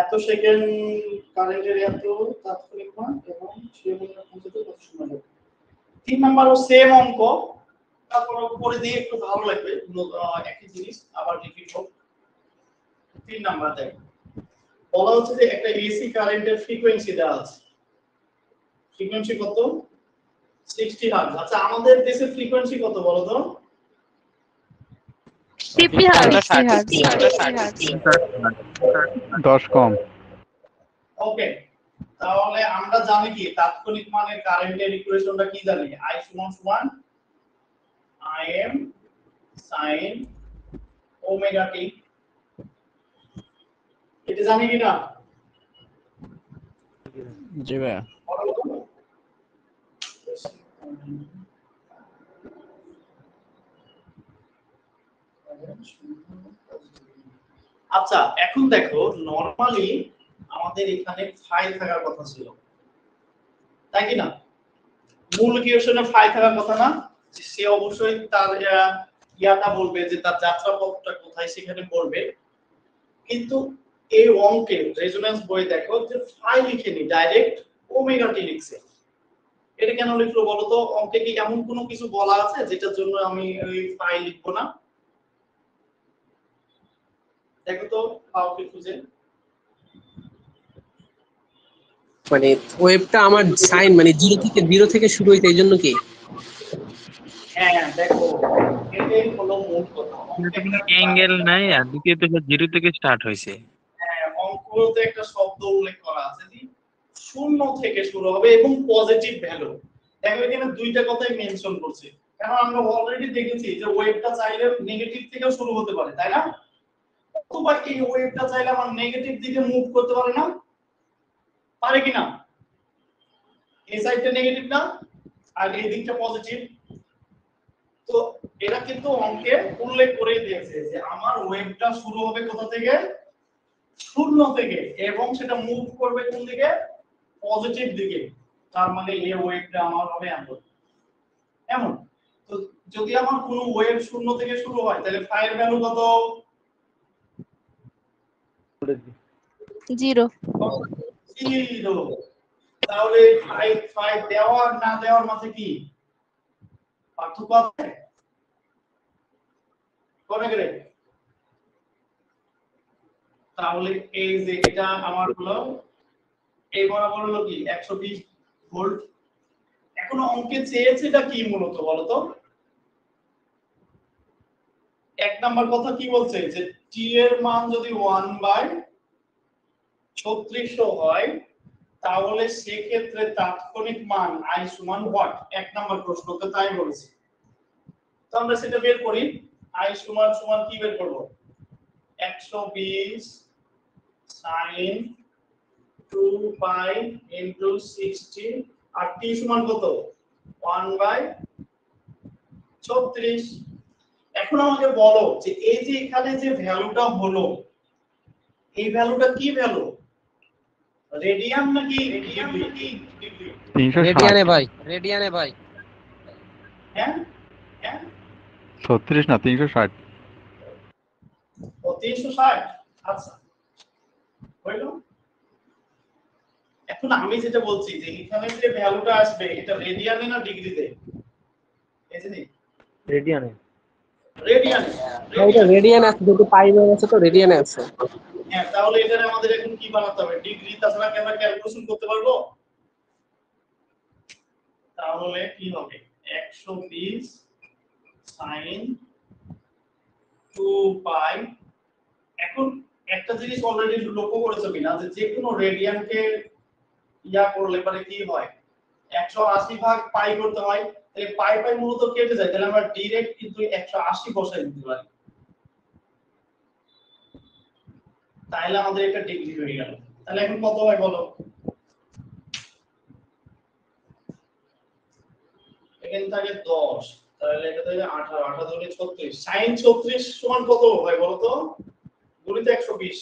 এত সেকেন্ড কারেন্টের এত তাৎক্ষণিক মান এবং সেই মানের পৌঁছাতে কত সময় লাগবে। 3 নম্বরও সেম অঙ্ক, তারপর করে দিয়ে একটু ভালো লাগবে, একই জিনিস আবার রিপিট হোক। 3 নাম্বার দেখো, বলা হচ্ছে যে একটা এসি কারেন্টের ফ্রিকোয়েন্সি দেওয়া আছে। ফ্রিকোয়েন্সি কত? 60 হার্টজ। আচ্ছা, আমাদের দেশের ফ্রিকোয়েন্সি কত বলো তো? 50 হার্টজ। 10 কম। ওকে, তাহলে আমরা জানি কি তাৎক্ষণিক মানের কারেন্টের ইকুয়েশনটা কি জানি? I সমান সমান Im sin ওমেগা t। এটা জানি কি না? জি ভাই। আচ্ছা, এখন দেখো নরমালি আমাদের এখানে ফাই থাকার কথা ছিল, তাই কি না? মূল ইকুয়েশনে ফাই থাকার কথা না? সে অবশ্যই তার ইয়াটা বলবে যে তার যাত্রাপথটা কোথায় সেখানে বলবে। কিন্তু এই অঙ্কে রেজোন্যান্স বই দেখো যে ফাই লিখেনি, ডাইরেক্ট ওমেগা টি লিখছে। এটা কেন লিখলো বলো তো? অঙ্কে কি এমন কোনো কিছু বলা আছে যেটার জন্য আমি ওই ফাই লিখবো না? দেখো তো পাও কি খুঁজে। মানে ওয়েবটা আমার সাইন মানে জিরো থেকে শুরু হইতে, এই জন্য কি হ্যাঁ দেখো, এটাই হলো মূল কথা। অ্যাঙ্গেল নাই আর দ্বিতীয়ত জিরো থেকে স্টার্ট হয়েছে। হ্যাঁ, অঙ্কতে একটা শব্দ উল্লেখ করা আছে যে শূন্য থেকে শুরু হবে এবং পজিটিভ ভ্যালু। দেখো এখানে দুইটা কথাই মেনশন করছে, কারণ আমরা অলরেডি দেখেছি যে ওয়েভটা চাইলে নেগেটিভ থেকেও শুরু হতে পারে, তাই না? অথবা এই ওয়েভটা চাইলে আমার নেগেটিভ দিকে মুভ করতে পারে না, পারে কিনা? এই সাইডটা নেগেটিভ না আর এই দিকটা পজিটিভ। তো এরা কিন্তু অঙ্কে উল্লেখ করে দিয়েছে যে আমার ওয়েভটা শুরু হবে কোথা থেকে? শূন্য থেকে, এবং সেটা মুভ করবে কোন দিকে? পজিটিভ দিকে। তার মানে এই ওয়েভটা আমার হবে এমন। তো যদি আমার কোনো ওয়েভ শূন্য থেকে শুরু হয় তাহলে ফাই এর ভ্যালু কত? 0 0। তাহলে ফাই দেওয়া আর না দেওয়ার মাঝে কি পার্থক্য আছে? কোনে গেলে? তাহলে এই যে এটা আমার হলো এই বরাবর হলো কি 120 ভোল্ট। এখন অঙ্কে চেয়েছে এটা কি মূলত বলো তো? এক নাম্বার কথা কি বলছে যে টি এর মান যদি 1/3600 হয় তাহলে সেক্ষেত্রে তাৎক্ষণিক মান আই সমান হোয়াট? এক নাম্বার প্রশ্নতে তাই বলেছে। তো আমরা সেটা বের করি। আই সমান সমান কি বের করব? 120 sin 2 পাই ইনটু 60 আর টি সমান কত? 1/36। এখন আমাকে বলো যে এই যে এখানে যে ভ্যালুটা হলো এই ভ্যালুটা কি ভ্যালু? রেডিয়ান নাকি ডিগ্রি? 360 রেডিয়ানে ভাই হ্যাঁ হ্যাঁ 36 না 360। ও 360। আচ্ছা হইলো। এখন আমি যেটা বলছি যে এখানে যে ভ্যালুটা আসবে এটা রেডিয়ানে না ডিগ্রিতে? এই যে রেডিয়ানে। রেডিয়ানে। এটা রেডিয়ানে আছে, যেহেতু পাই বের আছে তো রেডিয়ানে আছে। হ্যাঁ, তাহলে এখানে আমাদের এখন কি বানাতে হবে? ডিগ্রি, তাছাড়া কি আমরা ক্যালকুলেশন করতে পারবো? তাহলে কি হবে? 120 sin 2 পাই। এখন একটা জিনিস অলরেডি লক্ষ্য করেছো কিনা যে যে কোনো রেডিয়ানকে ইয়া করলে পরে কি হয়? 180 ভাগ পাই করতে হয়। তাহলে পাই পাই মূলত কেটে যায়, তাহলে আমরা ডাইরেক্ট কিন্তু 180 বসাই দিতে পারি। তাহলে আমাদের এটা ডিগ্রি হয়ে গেল। তাহলে এখন কত হয় বলো? এখানে থাকে 10, তাহলে এটা থাকে 18, 18 ধরে 36। sin 36 সমান কত হয় বলো তো? গুণিত 120।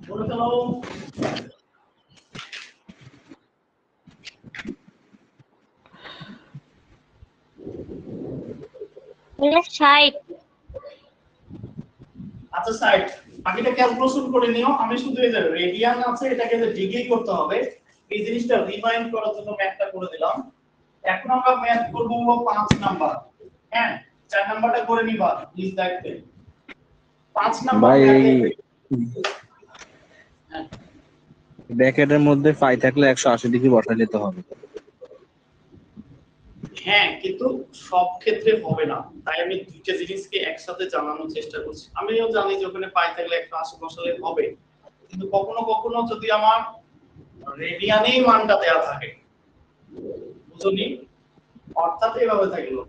বলে ফেলো। এটা 60 আচ্ছা সাইড বাকিটা ক্যালকুলেশন করে নিও। আমি শুধু এই যে রেডিয়ান আছে এটাকে যে ডিগ্রি করতে হবে এই জিনিসটা রিমাইন্ড করার জন্য ম্যাথটা করে দিলাম। এখন আমরা ম্যাথ করব হলো 5 নাম্বার। হ্যাঁ, 4 নাম্বারটা করে নিবা প্লিজ দেখতে। 5 নাম্বার ভাই হ্যাঁ ব্র্যাকেটের মধ্যে পাই থাকলে 180 ডিগ্রি বসাই দিতে হবে। হ্যাঁ, কিন্তু সব ক্ষেত্রে হবে না, তাই আমি দুইটা জিনিসকে একসাথে জানানোর চেষ্টা করছি। আমিও জানি যে ওখানে পাই থাকলে 180 বসালে হবে, কিন্তু কখনো কখনো যদি আমার রেডিয়ানেই মানটা দেয়া থাকে, বুঝুনি? অর্থাৎ এভাবে থাকলো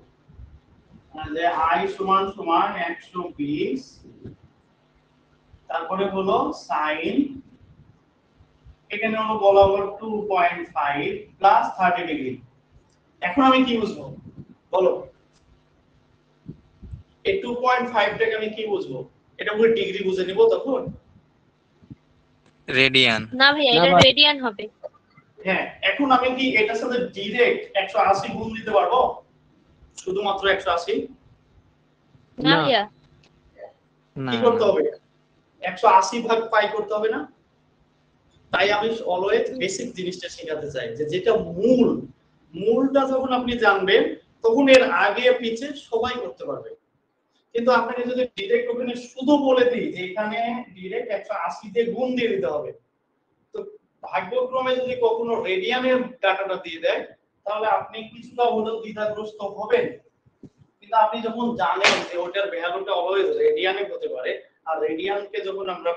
যে i সমান সমান 120 তারপরে হলো sin, এখানে হলো বলা হলো 2.5 প্লাস 30 ডিগ্রি। এখন আমি কি বুঝবো বলো? এই 2.5 টাকে আমি কি বুঝবো? এটা পুরো ডিগ্রি বুঝে নিব তখন? রেডিয়ান না ভাই, এটা রেডিয়ান হবে। হ্যাঁ, এখন আমি কি এটার সাথে ডাইরেক্ট 180 গুণ দিতে পারবো? শুধুমাত্র 180? না ভাইয়া, কি করতে হবে? 180 ভাগ পাই করতে হবে না? তাই আমি অলওয়েজ বেসিক জিনিসটা শেখাতে চাই যে যেটা মূলটা যখন আপনি জানবেন তখন এর আগে পিছে সবাই করতে পারবে। কিন্তু আপনাকে যদি ডিরেক্ট ওখানে শুধু বলে দিই যে এখানে ডিরেক্ট 180 দিয়ে গুণ দিয়ে দিতে হবে, তো ভাগ্যক্রমে যদি কখনো রেডিয়ানের ডাটাটা দিয়ে দেয় তাহলে আপনি কিছুটা হলেও দ্বিধাগ্রস্ত হবেন। কিন্তু আপনি যখন জানেন যে ওটার ভ্যালুটা অলওয়েজ রেডিয়ানে হতে পারে, আর রেডিয়ানকে যখন আমরা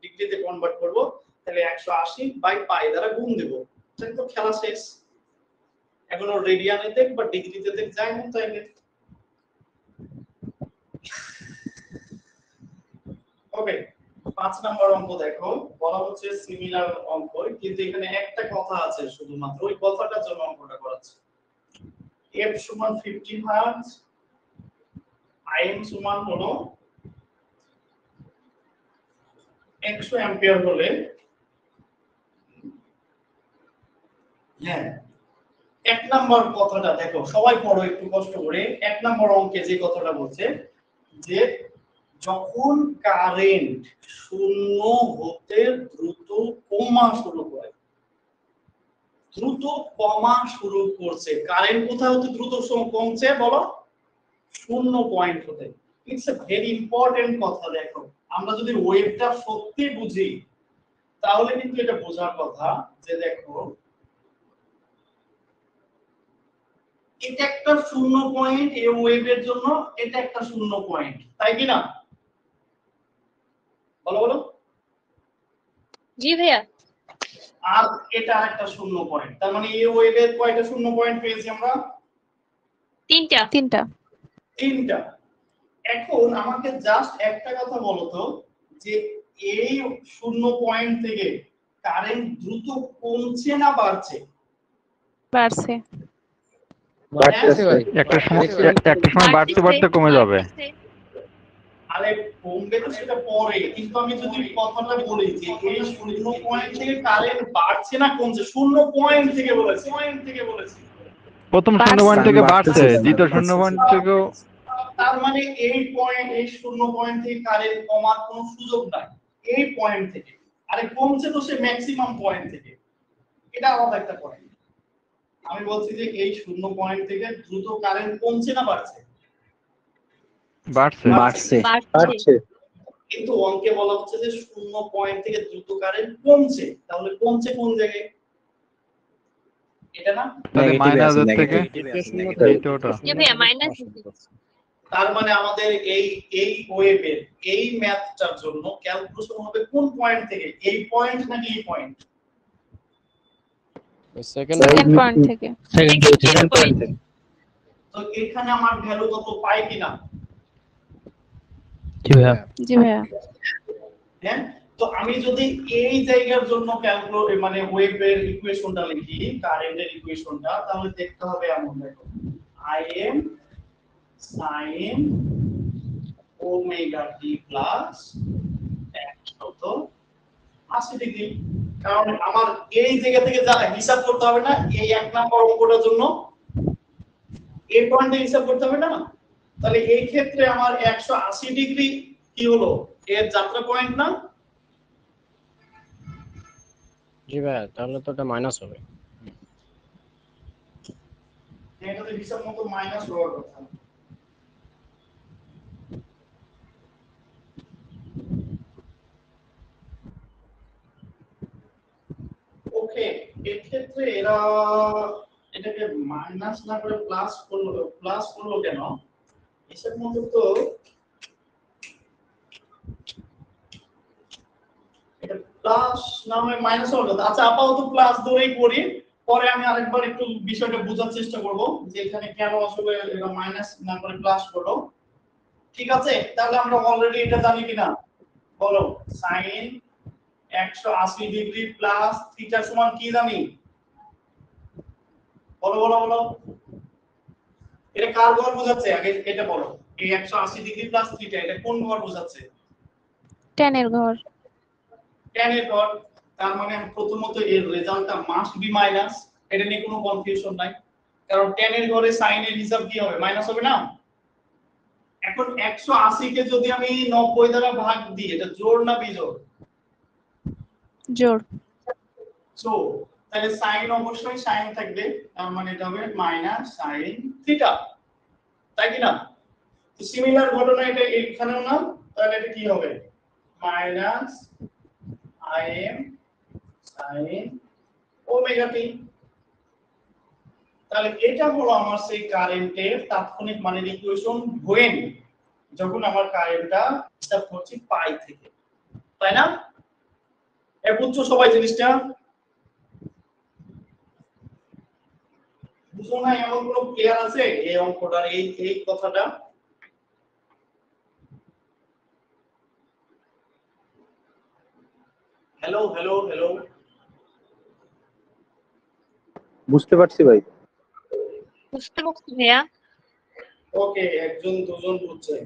ডিগ্রিতে কনভার্ট করব তাহলে 180 বাই পাই দ্বারা গুণ দেব, তাহলে তো খেলা শেষ। এখন রেডিয়ানে দেখ বা ডিগ্রিতে দেখ যাই মন চাইলে। ওকে, 5 নাম্বার অঙ্ক দেখো, বলা হচ্ছে সিমিলার অঙ্ক, কিন্তু এখানে একটা কথা আছে শুধুমাত্র, ওই কথাটার জন্য অঙ্কটা করাচ্ছে। f সমান 50 হার্টজ, im সমান হলো 100 অ্যাম্পিয়ার হলে, হ্যাঁ, এক নাম্বার কথাটা দেখো, সবাই পড়ো একটু কষ্ট করে। এক নাম্বার অঙ্কে যে কথাটা বলছে যে যখন কারেন্ট শূন্য হতে দ্রুত কমা শুরু করে, দ্রুত কমা শুরু করছে, কারেন্ট কোথায় হতে দ্রুত কমছে বলো? শূন্য পয়েন্ট হতে। ইটস এ ভেরি ইম্পর্টেন্ট কথা। দেখো, আমরা যদি ওয়েভটা সত্যি বুঝি তাহলে কিন্তু এটা বোঝার কথা যে দেখো এটা একটা শূন্য পয়েন্ট, এই ওয়েভের জন্য এটা একটা শূন্য পয়েন্ট, তাই কি না? বলো বলো। জি ভাইয়া। আর এটা একটা শূন্য পয়েন্ট, তার মানে এই ওয়েভের কয়টা শূন্য পয়েন্ট পেয়েছি আমরা? তিনটা। তিনটা। এখন আমাকে জাস্ট একটা কথা বলো তো, যে এই শূন্য পয়েন্ট থেকে কারেন্ট দ্রুত কমছে না বাড়ছে? বাড়ছে। একটা সময় বাড়তে বাড়তে কমে যাবে। আরে কমবে তো সেটা পরে, কিন্তু আমি যদি কথাটা বলি যে এই শূন্য পয়েন্ট থেকে কারেন্ট বাড়ছে না কমছে, শূন্য পয়েন্ট থেকে বলেছি, প্রথম শূন্য পয়েন্ট থেকে বাড়ছে, দ্বিতীয় শূন্য পয়েন্ট থেকেও। তার মানে এই পয়েন্ট, এই শূন্য পয়েন্ট থেকে কারেন্ট কমার কোনো সুযোগ নাই এই পয়েন্ট থেকে। আরে কমছে তো সে ম্যাক্সিমাম পয়েন্ট থেকে, এটা আলাদা একটা পয়েন্ট। আমি বলছি যে এই শূন্য পয়েন্ট থেকে দ্রুত কারেন্ট কমছে না বাড়ছে? বাড়ছে। কিন্তু অঙ্কে বলা হচ্ছে যে শূন্য পয়েন্ট থেকে দ্রুত কারেন্ট কমছে, তাহলে কমছে কোন জায়গায়? এটা না, তাহলে মাইনাস থেকে দ্বিতীয়টা। জি ভাইয়া, মাইনাস। তার মানে আমাদের এই ওয়েভের এই ম্যাথটার জন্য ক্যালকুলেশন হবে কোন পয়েন্ট থেকে? এই পয়েন্ট নাকি এই পয়েন্ট? সেকেন্ড পয়েন্ট থেকে। Second point. তো এখানে আমার ভ্যালু কত পাই কিনা? জি ভাইয়া। জি ভাইয়া। হ্যাঁ, তো আমি যদি এই জায়গার জন্য ক্যালকুলেট মানে ওয়েভের ইকুয়েশনটা লিখি, কারেন্টের ইকুয়েশনটা, তাহলে দেখতে হবে এমন, দেখো im sin omega t plus 180 degree. কারণ আমার এই জায়গা থেকে যা হিসাব করতে হবে না, এই এক নাম্বার অঙ্কটার জন্য এই পয়েন্টে হিসাব করতে হবে না। তাহলে এই ক্ষেত্রে আমার 180 ডিগ্রি কি হলো? এর যাত্রা পয়েন্ট না? জি ভাই, তাহলে তো এটা মাইনাস হবে। এটা তো হিসাব মতো মাইনাস হওয়ার কথা। ওকে, এই ক্ষেত্রে এরা এটাকে মাইনাস না করে প্লাস করলো কেন? হিসাব মতো তো এটা প্লাস না হয় মাইনাস হলো। আচ্ছা, আপাতত প্লাস ধরেই করি, পরে আমি আরেকবার একটু বিষয়টা বোঝার চেষ্টা করব যে এখানে কেন আসলে এটা মাইনাস না করে প্লাস করলো। ঠিক আছে, তাহলে আমরা অলরেডি এটা জানি কিনা বলো? sin 180 ডিগ্রি প্লাস থিটা সমান কি জানি? বলো বলো বলো। এটা কার ঘর বোঝাচ্ছে? আগে এটা বলো। এই 180 ডিগ্রি প্লাস থিটা এটা কোন ঘর বোঝাচ্ছে? tan এর ঘর। tan এর ঘর। তার মানে প্রথমত এর রেজাল্টটা মাস্ট বি মাইনাস, এটা নিয়ে কোনো কনফিউশন নাই। কারণ tan এর ঘরে sin এর হিসাব কি হবে? মাইনাস হবে না? এখন 180 কে যদি আমি 90 দ্বারা ভাগ দিই, এটা জোড় না বিজোড়? জোড়। জোড়। তাহলে sin অবশ্যই sin থাকবে, তার মানে এটা হবে মাইনাস sin থিটা, তাই কি না? সিমিলার ঘটনা এটা এখানেও না, তাহলে এটা কি হবে minus im sin omega t. তাহলে এটা হলো আমার সেই কারেন্টের তাৎক্ষণিক মানের ইকুয়েশন when যখন আমার কারেন্টটা স্টার্ট করছি পাই থেকে, তাই না? এ বুঝছো সবাই জিনিসটা? বুঝো না এমন কোনো ক্লিয়ার আছে এই অঙ্কটার এই কথাটা? হ্যালো হ্যালো হ্যালো, বুঝতে পারছি ভাই। বুঝতে পারছি ভাইয়া। ওকে, একজন দুজন বুঝছে।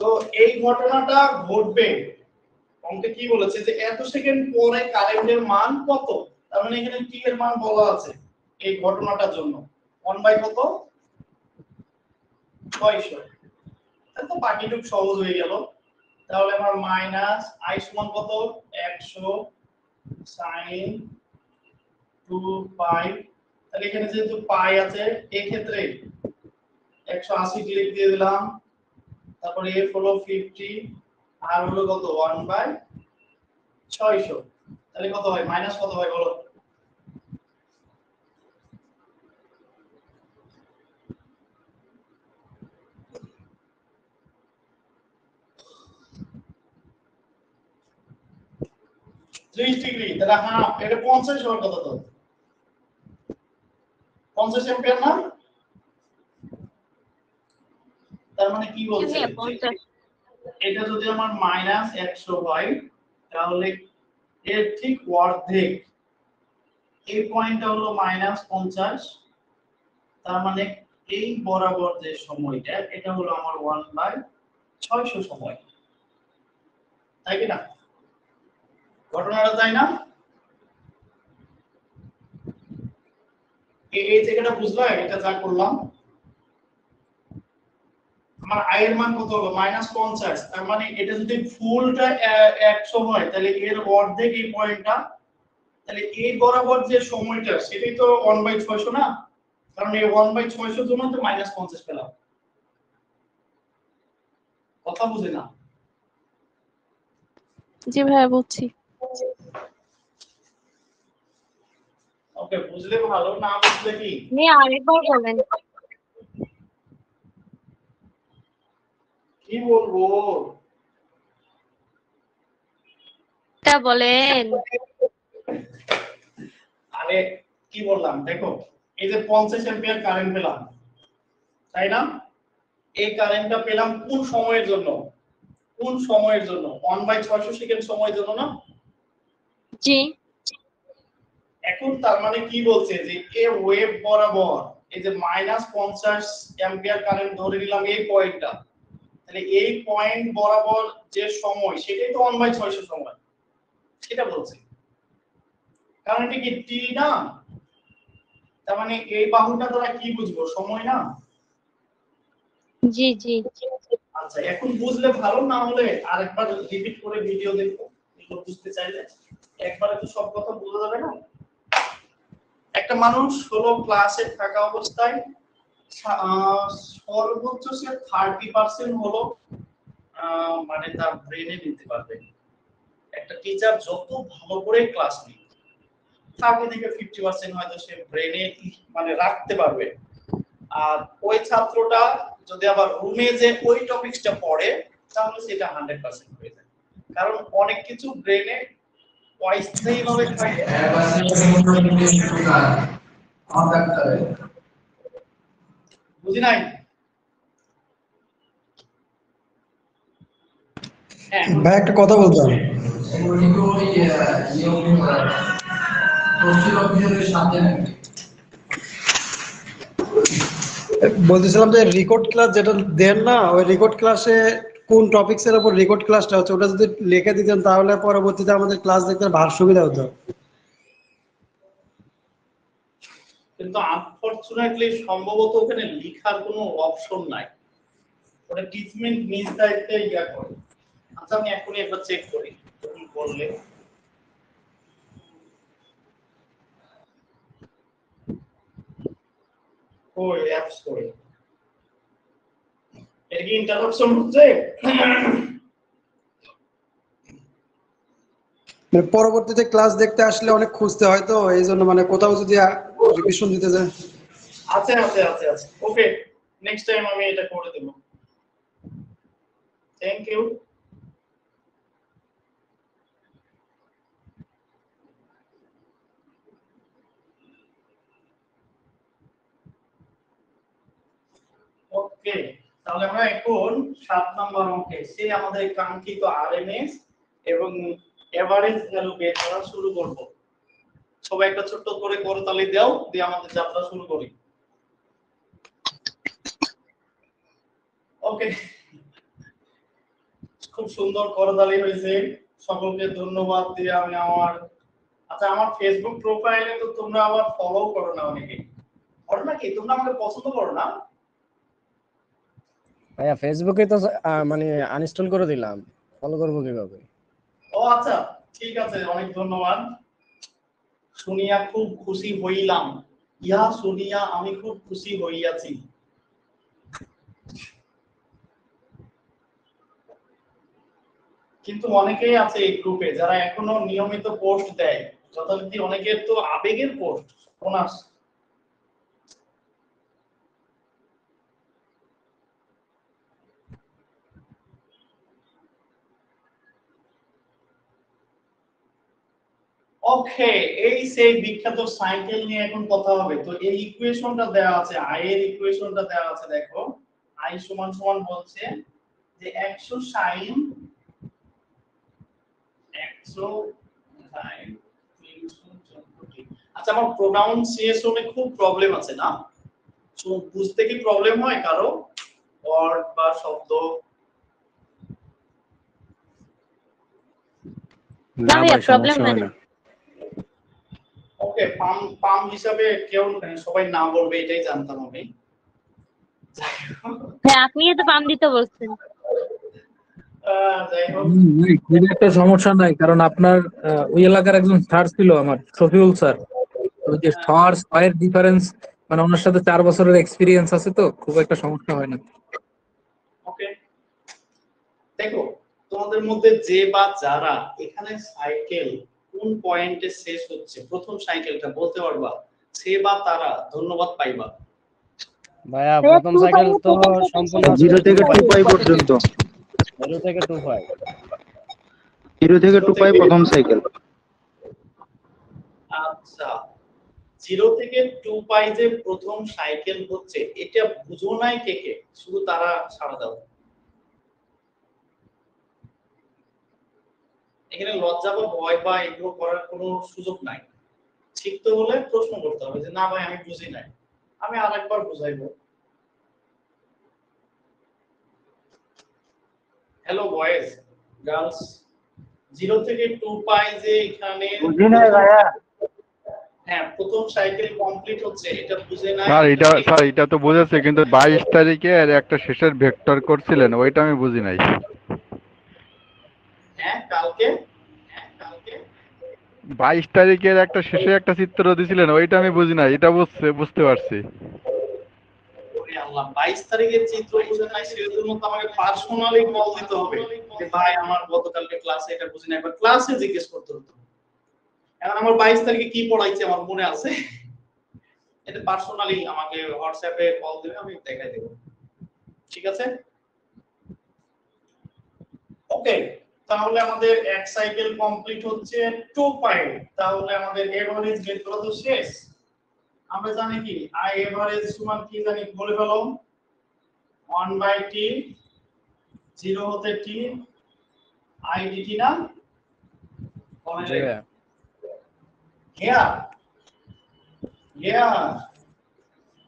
তো এই ঘটনাটা ঘটবে, অঙ্কে কি বলেছে যে এত সেকেন্ড পরে কারেন্টের মান কত, তার মানে এখানে টি এর মান বলা আছে এই ঘটনাটার জন্য 1 বাই কত 600। তো বাকিটুকু সহজ হয়ে গেল। তাহলে আমার মাইনাস i সমান কত 100 sin 2 পাই। তাহলে এখানে যেহেতু পাই আছে এই ক্ষেত্রে 180 ডিগ্রি দিয়ে দিলাম, তারপরে f হলো 50 আর হলো কত 1 বাই 600। তাহলে কত হয় মাইনাস কত হয় বলো? ডিগ্রি। তাহলে হাফ, এটা 50 হওয়ার কথা তো 50 অ্যাম্পিয়ার না? তার মানে কি বলছে এটা যদি আমার মাইনাস 100 হয় তাহলে এর ঠিক অর্ধেক, এই পয়েন্টটা হলো মাইনাস 50, তার মানে এই বরাবর যে সময়টা এটা হলো আমার 1 বাই 600 সময়, তাই কি না? ঘটনাটা তাই না? এই জায়গাটা বুঝলা? এটা যা করলাম আমার i এর মান কত হলো মাইনাস 50, তার মানে এটা যদি ফুলটা 100 হয় তাহলে এর অর্ধেক এই পয়েন্টটা, তাহলে এই বরাবর যে সময়টা সেটাই তো 1 বাই 600 না? কারণ এই 1 বাই 600 জন্য তো মাইনাস 50 পেলাম। কথা বুঝে না? জি ভাইয়া বুঝছি। ওকে, বুঝলে ভালো, না বুঝলে কি? আরেকবার বলেন। কি বলবো? তা বলেন। আরে কি বললাম দেখো, এই যে 50 অ্যাম্পিয়ার কারেন্ট পেলাম, তাই না? এই কারেন্টটা পেলাম কোন সময়ের জন্য? কোন সময়ের জন্য? 1 বাই 600 সেকেন্ড সময়ের জন্য না? জি। এখন তার মানে কি বলছে যে এ ওয়েভ বরাবর এই যে মাইনাস 50 অ্যাম্পিয়ার কারেন্ট ধরে নিলাম এই পয়েন্টটা, তাহলে এই পয়েন্ট বরাবর যে সময় সেটাই তো 1 বাই 600 সময়, সেটা বলছে। কারণ এটা কি টি না? তার মানে এই বাহুটা দ্বারা কি বুঝবো সময় না? জি জি। আচ্ছা, এখন বুঝলে ভালো, না হলে আরেকবার রিপিট করে ভিডিও দেখো এগুলো বুঝতে চাইলে, একবারে তো সব কথা বোঝা যাবে না। একটা মানুষ হলো ক্লাসে থাকা অবস্থায় সর্বোচ্চ সে 30% হলো মানে তার ব্রেনে নিতে পারবে। একটা টিচার যত ভালো করে ক্লাস নিক 30 থেকে 50% হয়তো সে ব্রেনে মানে রাখতে পারবে। আর ওই ছাত্রটা যদি আবার রুমে যে ওই টপিকসটা পড়ে তাহলে সেটা 100% হয়ে যায়, কারণ অনেক কিছু ব্রেনে অস্থায়ীভাবে থাকে। বুঝি নাই? ভাই একটা কথা বলতাম। বলতেছিলাম যে রেকর্ড ক্লাস যেটা দেন না, ওই রেকর্ড ক্লাসে কোন টপিকস এর উপর রেকর্ড ক্লাসটা হচ্ছে ওটা যদি লিখে দিতেন তাহলে পরবর্তীতে আমাদের ক্লাস দেখতে ভার সুবিধা হতো। কিন্তু আনফরচুনেটলি সম্ভবত ওখানে লেখার কোনো অপশন নাই, ওটা টিচমেন্ট নিজ দায়িত্বে ইয়া করে। আচ্ছা আমি এখনই একবার চেক করি তুমি বললে। কই অ্যাপস কই এর কি ইন্টারাপশন হচ্ছে মানে পরবর্তীতে ক্লাস দেখতে আসলে অনেক খুঁজতে হয় তো এই জন্য মানে কোথাও যদি রিভিশন দিতে যায়। আছে আছে আছে আছে ওকে নেক্সট টাইম আমি এটা করে দেব থ্যাংক ইউ ওকে তাহলে আমরা এখন 7 নম্বর অঙ্কে সে আমাদের কাঙ্ক্ষিত আরএমএস এবং এভারেজ ভ্যালু বের করা শুরু করব সবাই একটা ছোট্ট করে করতালি দাও দিয়ে আমাদের যাত্রা শুরু করি ওকে খুব সুন্দর করতালি হয়েছে সকলকে ধন্যবাদ দিয়ে আমি আমার ফেসবুক প্রোফাইলে তো তোমরা আবার ফলো করো না অনেকে করো নাকি তোমরা আমাকে পছন্দ করো না ভাইয়া ফেসবুকে তো মানে আনইনস্টল করে দিলাম, ফলো করবো কিভাবে? ও আচ্ছা ঠিক আছে অনেক ধন্যবাদ শুনিয়া খুব খুশি হইলাম ইহা শুনিয়া আমি খুব খুশি হইয়াছি কিন্তু অনেকেই আছে এই গ্রুপে যারা এখনো নিয়মিত পোস্ট দেয় যথারীতি অনেকের তো আবেগের পোস্ট বোনাস ওকে এই সেই বিখ্যাত সাইকেল নিয়ে এখন কথা হবে তো এই ইকুয়েশনটা দেওয়া আছে আই এর ইকুয়েশনটা দেওয়া আছে দেখো আই সমান সমান বলছে যে 100 sin 314 আচ্ছা আমার প্রোনাউন্সিয়েশনে খুব প্রবলেম আছে না তো বুঝতে কি প্রবলেম হয় কারো ওয়ার্ড বা শব্দ না ভাইয়া প্রবলেম হয় না ওকে পাম হিসাবে কেউ সবাই না বলবে এটাই জানতাম আমি হ্যাঁ আপনি তো পাম দিতে বলছেন যাই হোক খুব একটা সমস্যা নাই কারণ আপনার ওই এলাকার একজন স্যার ছিল আমার শফিউল স্যার ওই যে স্টার স্কয়ার ডিফারেন্স মানে ওনার সাথে 4 বছরের এক্সপেরিয়েন্স আছে তো খুব একটা সমস্যা হয় না ওকে দেখো তোমাদের মধ্যে যে বা যারা এখানে সাইকেল কোন পয়েন্টে শেষ হচ্ছে প্রথম সাইকেলটা বলতে পারবা সে বা তারা ধন্যবাদ পাইবা ভাইয়া প্রথম সাইকেল তো সম্পূর্ণ 0 থেকে 2 পাই পর্যন্ত 0 থেকে 2 পাই 0 থেকে 2 পাই প্রথম সাইকেল আচ্ছা 0 থেকে 2 পাই যে প্রথম সাইকেল হচ্ছে এটা বুঝো নাই কে কে শুধু তারা ছাড়া দাও এখানে লজ্জা বা ভয় বা এগুলো করার কোনো সুযোগ নাই শিখতে হলে প্রশ্ন করতে হবে যে না ভাই আমি বুঝি নাই আমি আরেকবার বুঝাইবো হ্যালো বয়েজ গার্লস 0 থেকে 2 পাই যে এখানে বুঝি নাই ভাইয়া হ্যাঁ প্রথম সাইকেল কমপ্লিট হচ্ছে এটা বুঝে নাই স্যার এটা তো বুঝেছে কিন্তু 22 তারিখে আর একটা শেষের ভেক্টর করছিলেন ওইটা আমি বুঝি নাই হ্যাঁ কালকে 22 তারিখের একটা শেষে একটা চিত্র দিছিলেন ওইটা আমি বুঝি নাই এটা বুঝতে পারছি ওরে আল্লাহ 22 তারিখের চিত্র বুঝে নাই সেজন্য তো আমাকে পার্সোনালি কল দিতে হবে যে ভাই আমার গতকালকে ক্লাসে এটা বুঝি নাই বা ক্লাসে জিজ্ঞেস করতে হতো এখন আমার 22 তারিখে কি পড়াইছে আমার মনে আছে এটা পার্সোনালি আমাকে হোয়াটসঅ্যাপে কল দিবে আমি দেখাই দেব ঠিক আছে ওকে তাহলে আমাদের এক সাইকেল কমপ্লিট হচ্ছে 2 পাই তাহলে আমাদের এভারেজ বের করা তো শেষ আমরা জানি কি আই এভারেজ সমান কি জানি বলে ফেলো 1/t 0 হতে t i dt না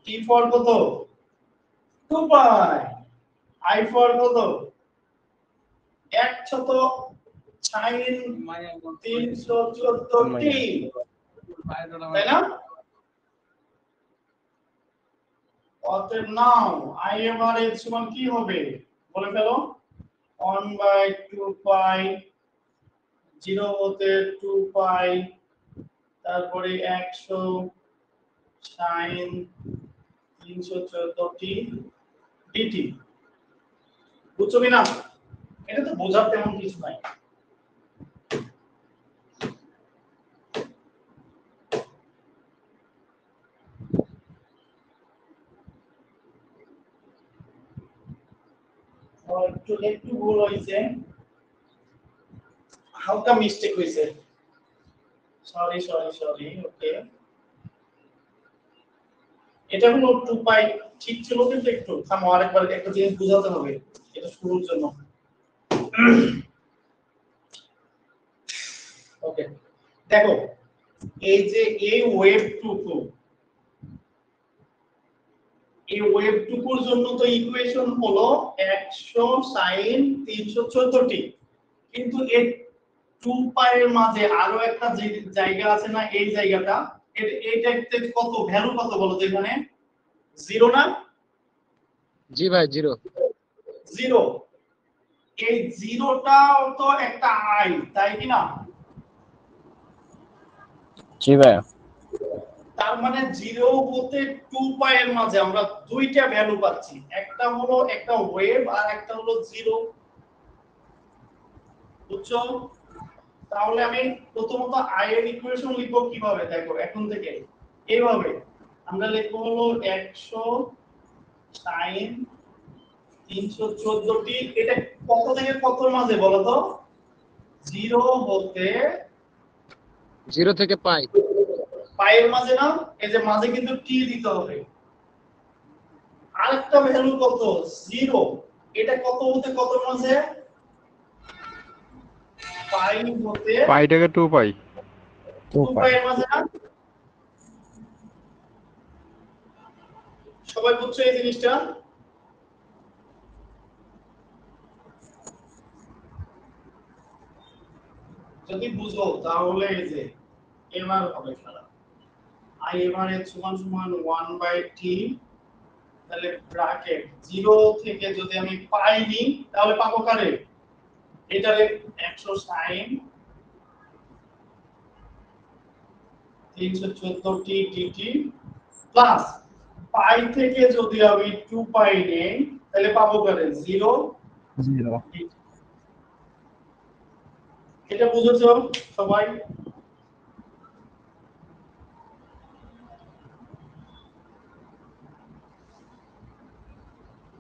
t ফর কত 2 পাই i ফর কত 1/314t তাই না অতএব নাও i এভারেজ সমান কি হবে বলে ফেলো 1/2 পাই 0 হতে 2 পাই তারপরে 100 sin 314টি ডিটি। বুঝছো কিনা? এটা তো বোঝার তেমন কিছু নাই। একটু ভুল হয়েছে, হালকা মিস্টেক হয়েছে, সরি। ওকে, এটা হলো 2 পাই ঠিক ছিল, কিন্তু একটু থামো, আরেকবার একটা জিনিস বোঝাতে হবে এটা শুরুর জন্য। ওকে, দেখো এই যে এই ওয়েবটুকুর জন্য তো ইকুয়েশন হলো 100 sin 314টি, কিন্তু এই 2 পাইয়ের মাঝে আরো একটা যে জায়গা আছে না, এই জায়গাটা এইটাতে কত ভ্যালু কত বলো তো এখানে? 0 না? জি ভাই, 0। 0, এই 0টা তো একটা আই, তাই কি না? জি ভাই। তার মানে 0 হতে 2 পাইয়ের মাঝে আমরা দুইটা ভ্যালু পাচ্ছি, একটা হলো একটা ওয়েভ আর একটা হলো 0। বুঝছো? তাহলে আমি প্রথমত আই এর ইকুয়েশন লিখব কিভাবে, দেখো এখন থেকে এইভাবে আমরা লিখব হলো 100 sin 314টি। এটা কত থেকে কতর মাঝে বলো তো? 0 হতে 0 থেকে পাই। পাইয়ের মাঝে না? এই যে মাঝে কিন্তু টি দিতে হবে। আরেকটা ভ্যালু কত? 0, এটা কত হতে কতর মাঝে? পাই হতে পাই থেকে 2 পাই। 2 পাইয়ের মাঝে না? সবাই বুঝছো এই জিনিসটা? যদি বুঝো তাহলে এই যে এবার হবে খেলা। আই এভারেজ সমান সমান 1/t, তাহলে ব্র্যাকেট 0 থেকে যদি আমি পাই নিই তাহলে পাবো কারে? এটারে 100 sin 314টি dt প্লাস পাই থেকে যদি আমি 2 পাই নেই তাহলে পাবো কারে? 0। এটা বুঝেছো সবাই?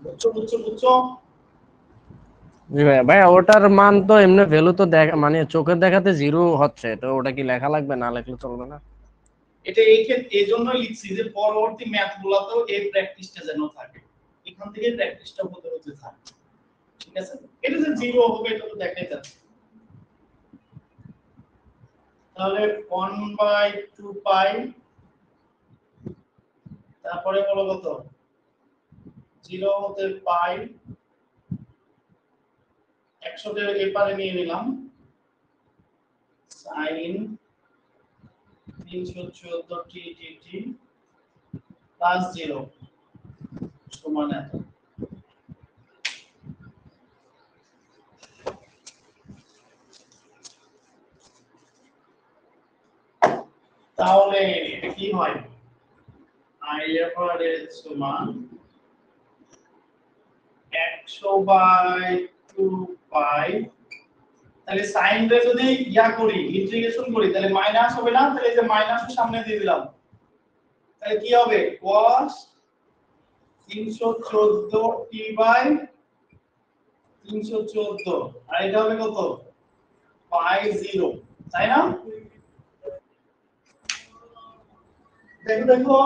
বুঝছো? জি ভাই। ভাই ওটার মান তো এমনি ভ্যালু তো মানে চোখের দেখাতে 0 হচ্ছে, তো ওটা কি লেখা লাগবে, না লেখলে চলবে না? এটা এই ক্ষেত্রে এজন্যই লিখছি যে পরবর্তী ম্যাথগুলোতেও এই প্র্যাকটিসটা যেন থাকে, এখান থেকে প্র্যাকটিসটা হতে থাকে। ঠিক আছে, এটা যে 0 হবে এটা তো দেখাই যাচ্ছে। তাহলে 1/2 পাই, তারপরে হলো কত? 0 হতে পাই, 100 কে এপারে নিয়ে নিলাম, sin 314টি dt প্লাস 0 সমান এত। তাহলে এটা কি হয়? I average সমান 100/2 পাই, তাহলে সাইনটা যদি ইয়া করি, ইন্টিগ্রেশন করি, তাহলে মাইনাস হবে না? তাহলে এই যে মাইনাসের সামনে দিয়ে দিলাম, তাহলে কি হবে? cos 314t/314, আর এটা হবে কত? পাই 0, তাই না? দেখো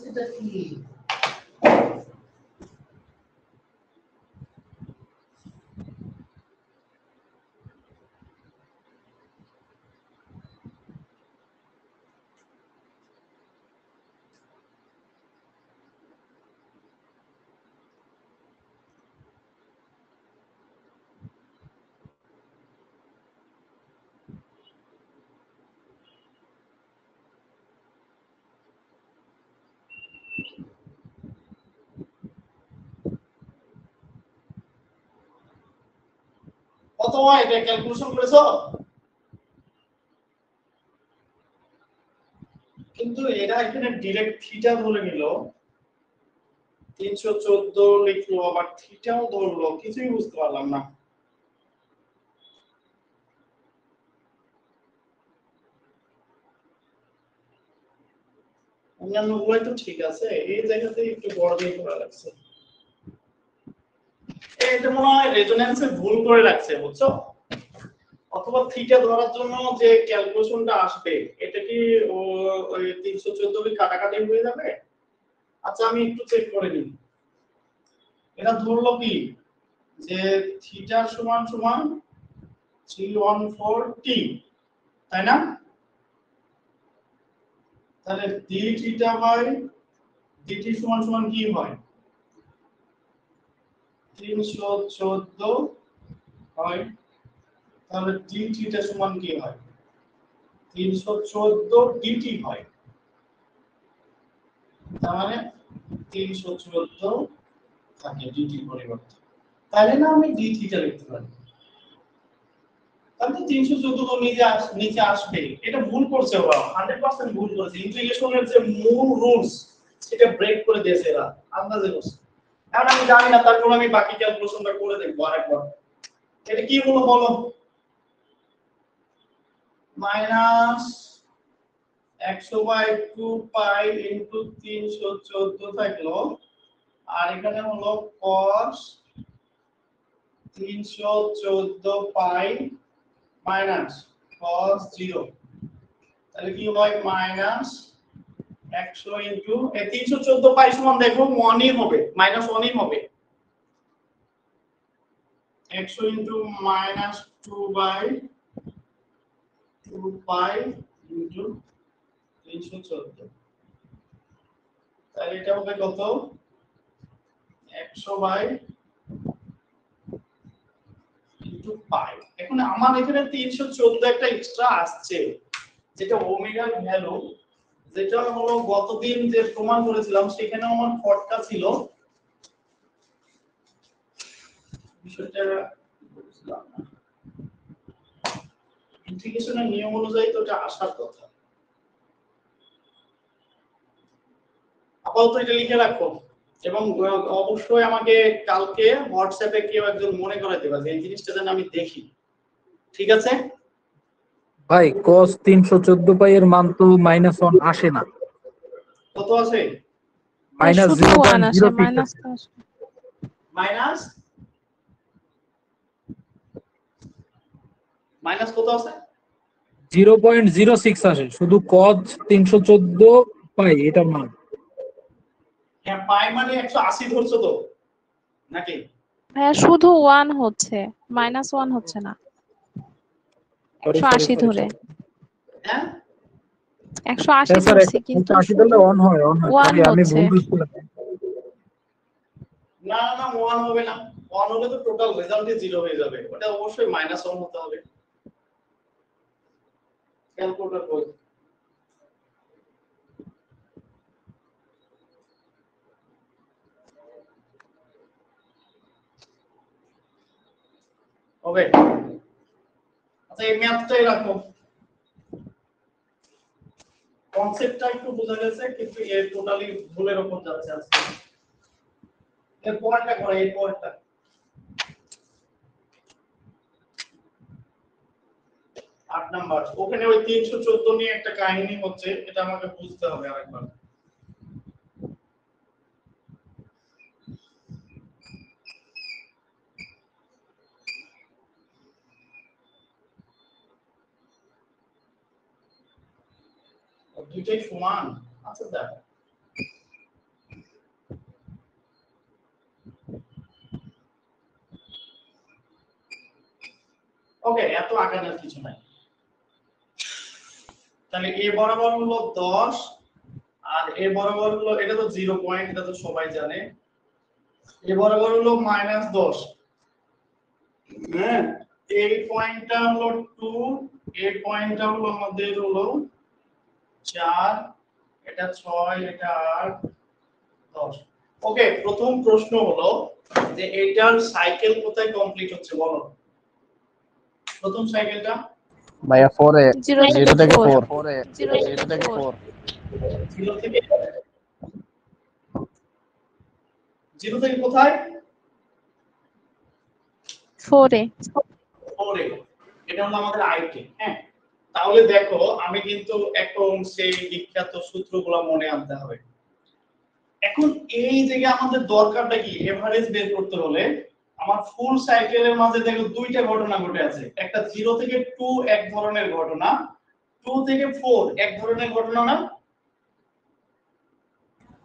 এটা কি? কত হয় এটা ক্যালকুলেশন করেছো? কিন্তু এরা এখানে ডিরেক্ট থিটা ধরে নিল, 314 লিখলো, আবার থিটাও ধরলো, কিছুই বুঝতে পারলাম না। অন্যান্য গুলাই তো ঠিক আছে, এই জায়গাতে একটু বড় দিয়ে করা লাগছে। এটা মনে হয় রেজোন্যান্সে ভুল করে রাখছে, বুঝছো? অথবা থিটা ধরার জন্য যে ক্যালকুলেশনটা আসবে এটা কি ওই 314 কি কাটাকাটি হয়ে যাবে? আচ্ছা আমি একটু চেক করে নিই। এটা ধরলো কি যে থিটা সমান সমান 314t, তাই না? তাহলে d থিটা হয় dt সমান সমান কি হয়? 314 হয়। তাহলে d থিটা সমান কি হয়? 314 dt হয়। তার মানে 314 থাকে dt পরিবর্তে। তাহলে না আমি d থিটা লিখতে পারি। তাহলে 314 তো নিচে আসবে। এটা ভুল করছে ওরা, 100% ভুল করেছে। ইন্টিগ্রেশনের যে মূল রুলস সেটা ব্রেক করে দিয়েছে এরা, আন্দাজে করছে। এখন আমি জানি না, তারপর আমি বাকি ক্যালকুলেশনটা করে দেখব আরেকবার। এটা কি হলো বলো? মাইনাস 100/2 পাই ইনটু 314 থাকলো, আর এখানে হলো cos 314 পাই মাইনাস cos 0, তাহলে কি হয়? মাইনাস 100 ইনটু 314 পাই সমান দেখো 1 ই হবে, মাইনাস 1 ই হবে। 100 ইনটু মাইনাস 2/2 পাই ইনটু 314, তাহলে এটা হবে কত? 100/2 ইনটু পাই। এখন আমার এখানে 314 একটা এক্সট্রা আসছে, যেটা ওমেগার ভ্যালু, যেটা হলো গতদিন যে প্রমাণ করেছিলাম সেখানে আমার ফটকা ছিল। বিষয়টা বুঝলাম না, ইন্টিগ্রেশনের নিয়ম অনুযায়ী তো এটা আসার কথা। আপাতত এটা লিখে রাখো, এবং অবশ্যই আমাকে কালকে হোয়াটসঅ্যাপে কেউ একজন মনে করাই দেবে যে এই জিনিসটা যেন আমি দেখি, ঠিক আছে? ভাই cos 314 পাই এর মান তো -1 আসে না, কত আছে? মাইনাস শুধু 1 আসে, 0.06 মাইনাস আসে। তো আসে। মাইনাস কত আছে? 0.06 আসে, শুধু cos 314 পাই এটার মান। হ্যাঁ, পাই মানে 180 ধরছো তো নাকি? হ্যাঁ শুধু 1 হচ্ছে, -1 হচ্ছে না, 180 ধরে। হ্যাঁ 180 স্যার ধরছি, কিন্তু 180 শুধু ধরলে অন হয়, সরি 1 আমি হচ্ছে। ভুল বুঝছিলাম। না না 1 হবে না, 1 হলে তো টোটাল রেজাল্টই 0 হয়ে যাবে, ওটা অবশ্যই -1 হতে হবে। ক্যালকুলেটর কই? ওকে, আচ্ছা এই ম্যাথটাই রাখো। কনসেপ্টটা একটু বোঝা গেছে, কিন্তু এর টোটালি ভুলের উপর যাচ্ছে আজকে। এর পয়েন্টটা করে, এই পয়েন্টটা 8 নাম্বার, ওখানে ওই 314 নিয়ে একটা কাহিনী হচ্ছে, এটা আমাকে বুঝতে হবে আরেকবার। দুইটাই সমান, আচ্ছা দেখ ওকে, এত আগানোর কিছু নাই। তাহলে এ বরাবর হলো 10, আর এ বরাবর হলো, এটা তো 0 পয়েন্ট, এটা তো সবাই জানে। এ বরাবর হলো -10, হ্যাঁ এই পয়েন্টটা হলো 2, এই পয়েন্টটা হলো আমাদের হলো 4, এটা 6, এটা 8, 10। ওকে, প্রথম প্রশ্ন হলো যে এটার সাইকেল কোথায় কমপ্লিট হচ্ছে বলো? প্রথম সাইকেলটা ভাইয়া 4 এ 0 0 থেকে থেকে 4 4 0 0 থেকে থেকে 4 4 0 থেকে 0 থেকে কোথায় 4 এ 4 এ। এটা হলো আমাদের আইটি। হ্যাঁ, তাহলে দেখো আমি কিন্তু এখন সেই বিখ্যাত সূত্রগুলো মনে আনতে হবে। এখন এই জায়গায় আমাদের দরকারটা কি, এভারেজ বের করতে হলে আমার ফুল সাইকেলের মাঝে দেখো দুইটা ঘটনা ঘটে আছে। একটা 0 থেকে 2 এক ধরনের ঘটনা, 2 থেকে 4 এক ধরনের ঘটনা না?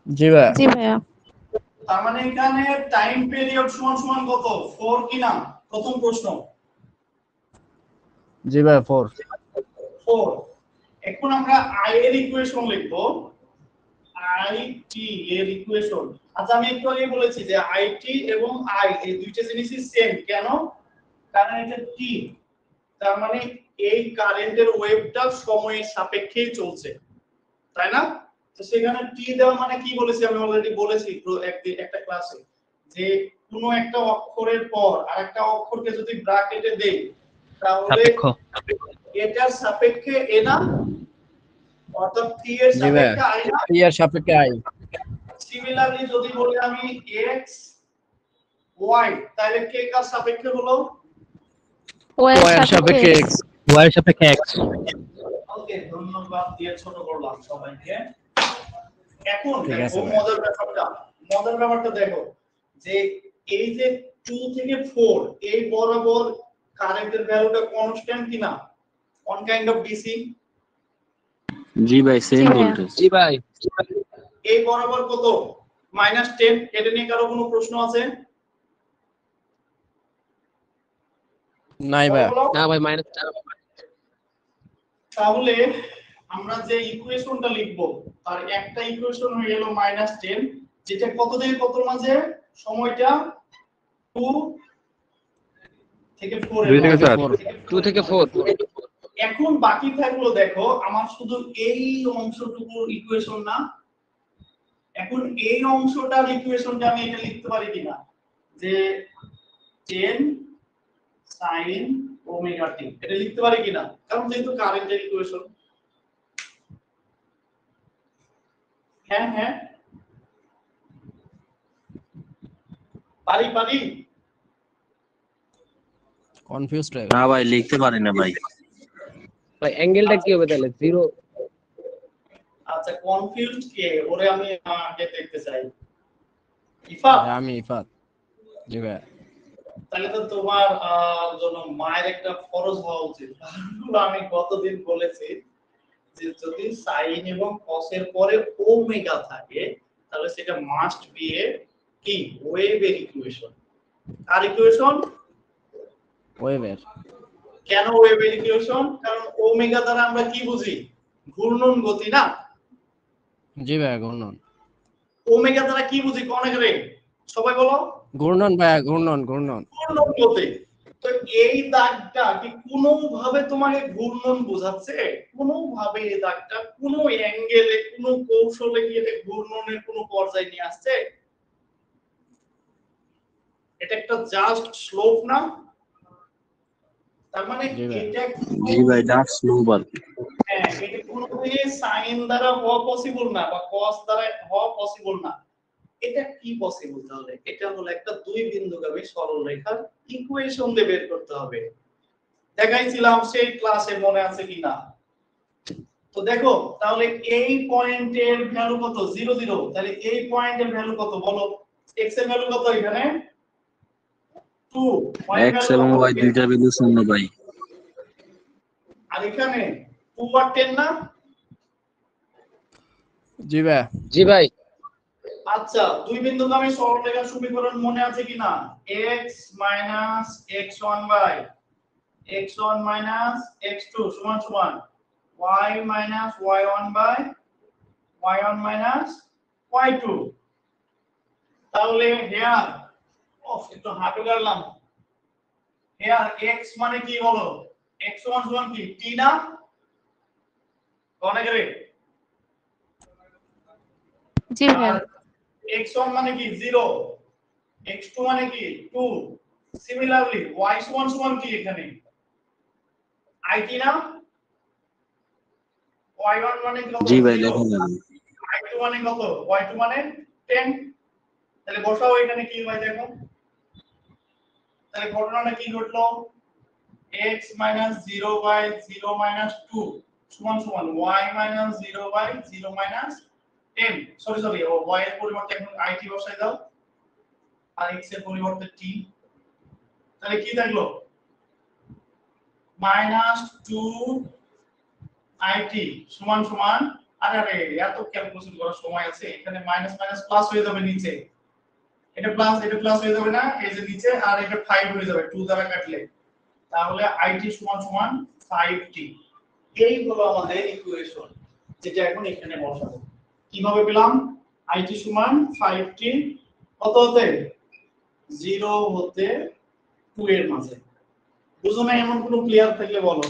জি ভাইয়া। জি ভাইয়া। তার মানে এখানে টাইম পিরিয়ড সমান সমান কত, 4 কি না? প্রথম প্রশ্ন। জি ভাইয়া 4 4। এখন আমরা আই এর ইকুয়েশন লিখবো, আই টি এর ইকুয়েশন। আচ্ছা আমি একটু আগে বলেছি যে আই টি এবং আই এই দুইটা জিনিসই সেম। কেন? কারণ এটা টি, তার মানে এই কারেন্টের ওয়েভটা সময়ের সাপেক্ষেই চলছে, তাই না? তো সেখানে টি দেওয়া মানে কি বলেছি আমি অলরেডি বলেছি একটা ক্লাসে, যে কোনো একটা অক্ষরের পর আরেকটা অক্ষরকে যদি ব্র্যাকেটে দেই তাহলে সাপেক্ষ। এটার সাপেক্ষে এ না, অর্থাৎ টি এর জি ভাইয়া সাপেক্ষে আই না। টি এর সাপেক্ষে আই। সিমিলারলি যদি বলি আমি x y, তাহলে কে কার সাপেক্ষে হলো? y এর সাপেক্ষে x। y এর সাপেক্ষে x। ওকে, ধন্যবাদ দিয়ে ছোট করলাম সবাইকে। এখন ঠিক দেখো আছে ভাই। মজার ব্যাপারটা দেখো যে এই যে 2 থেকে 4 এই বরাবর কারেন্টের ভ্যালুটা কনস্ট্যান্ট কিনা, অন কাইন্ড অফ ডিসি। জি ভাই সেম ভোল্টেজ। জি ভাই। এই বরাবর কত, -10। এটা নিয়ে কারো কোনো প্রশ্ন আছে? নাই ভাইয়া। না ভাই মাইনাস। তাহলে আমরা যে ইকুয়েশনটা লিখবো তার একটা ইকুয়েশন হয়ে গেল -10, যেটা কত থেকে কত মাঝে সময়টা 2 থেকে 4 এর 2 থেকে মাঝে। 4 2 থেকে 4। এখন বাকি থাকলো দেখো আমার শুধু এই অংশটুকুর ইকুয়েশন না, এখন এই অংশটার ইকুয়েশনটা আমি এটা লিখতে পারি কিনা যে 10 sin ওমেগা t, এটা লিখতে পারি কিনা? কারণ যেহেতু কারেন্টের ইকুয়েশন। হ্যাঁ হ্যাঁ পারি। কনফিউজড হয়ে না ভাই লিখতে পারি না ভাই। ভাই অ্যাঙ্গেলটা কি হবে তাহলে 0? আচ্ছা কনফিউজড কে, ওরে আমি আগে দেখতে চাই। ইফাত, আমি ইফাত। জি ভাইয়া। তাহলে তো তোমার জন্য মায়ের একটা ফরজ হওয়া উচিত। কারণ আমি গতদিন বলেছি যে যদি সাইন এবং কস এর পরে ওমেগা থাকে তাহলে সেটা মাস্ট বি এ কি ওয়েভের ইকুয়েশন। আর ইকুয়েশন ওয়েভের। কেন ওয়েভের ইকুয়েশন? কারণ ওমেগা দ্বারা আমরা কি বুঝি? ঘূর্ণন গতি না? জি ভাইয়া ঘূর্ণন। ওমেগা দ্বারা কি বুঝি কোন আগে সবাই বলো? ঘূর্ণন ভাইয়া ঘূর্ণন। ঘূর্ণন গতি। তো এই দাগটা কি কোনো ভাবে তোমাকে ঘূর্ণন বোঝাচ্ছে? কোনো ভাবে এই দাগটা কোনো অ্যাঙ্গেলে কোনো কৌশলে কি এটা ঘূর্ণনের কোনো পর্যায়ে নিয়ে আসছে? এটা একটা জাস্ট স্লোপ না? তার মানে এটা জি ভাই জাস্ট স্লোবাল। হ্যাঁ, এটা কোনোভাবে সাইন দ্বারা হওয়া পসিবল না বা কস দ্বারা হওয়া পসিবল না। এটা কি পসিবল তাহলে? এটা হলো একটা দুই বিন্দুগামী সরলরেখার ইকুয়েশন দিয়ে বের করতে হবে। দেখাইছিলাম সেই ক্লাসে, মনে আছে কিনা? তো দেখো তাহলে এই পয়েন্টের ভ্যালু কত? 0 0। তাহলে এই পয়েন্টের ভ্যালু কত বলো? x এর ভ্যালু কত এখানে? 2। x এবং y দুইটা বিন্দু শূন্য ভাই। আর এখানে 2 আর 10 না? জি ভাইয়া। জি ভাই। আচ্ছা দুই বিন্দুগামী সরলরেখার সমীকরণ মনে আছে কিনা? x - x1 / x1 - x2 সমান সমান y - y1 / y1 - y2। তাহলে হেয়ার একটু হাঁটু গাড়লাম। হেয়ার x মানে কি বলো? x সমান সমান কি t না? কোন আগে? জি ভাইয়া। x1 মানে কি 0, x2 মানে কি 2। সিমিলারলি y সমান সমান কি এখানে? আইটি না y1 মানে কত জি ভাই 0 লেখা যাবে y2 মানে কত y2 মানে 10 তাহলে বসাও এখানে কি হয় দেখো তাহলে ঘটনাটা কি ঘটলো x 0 বাই 0 2 সমান সমান y 0 বাই 0 10 সরি ও y এর পরিবর্তে এখন it বসাই দাও আর x এর পরিবর্তে t তাহলে কি থাকলো -2 it সমান সমান আরে এত ক্যালকুলেশন করার সময় আছে এখানে মাইনাস মাইনাস প্লাস হয়ে যাবে নিচে এটা প্লাস হয়ে যাবে না এই যে নিচে আর এটা 5 হয়ে যাবে 2 দ্বারা কাটলে তাহলে it সমান সমান 5t এই হলো আমাদের ইকুয়েশন যেটা এখন এখানে বসাবো কিভাবে পেলাম it সমান 5t কত হতে 0 হতে 2 এর মাঝে বুঝো না এমন কোনো ক্লিয়ার থাকলে বলো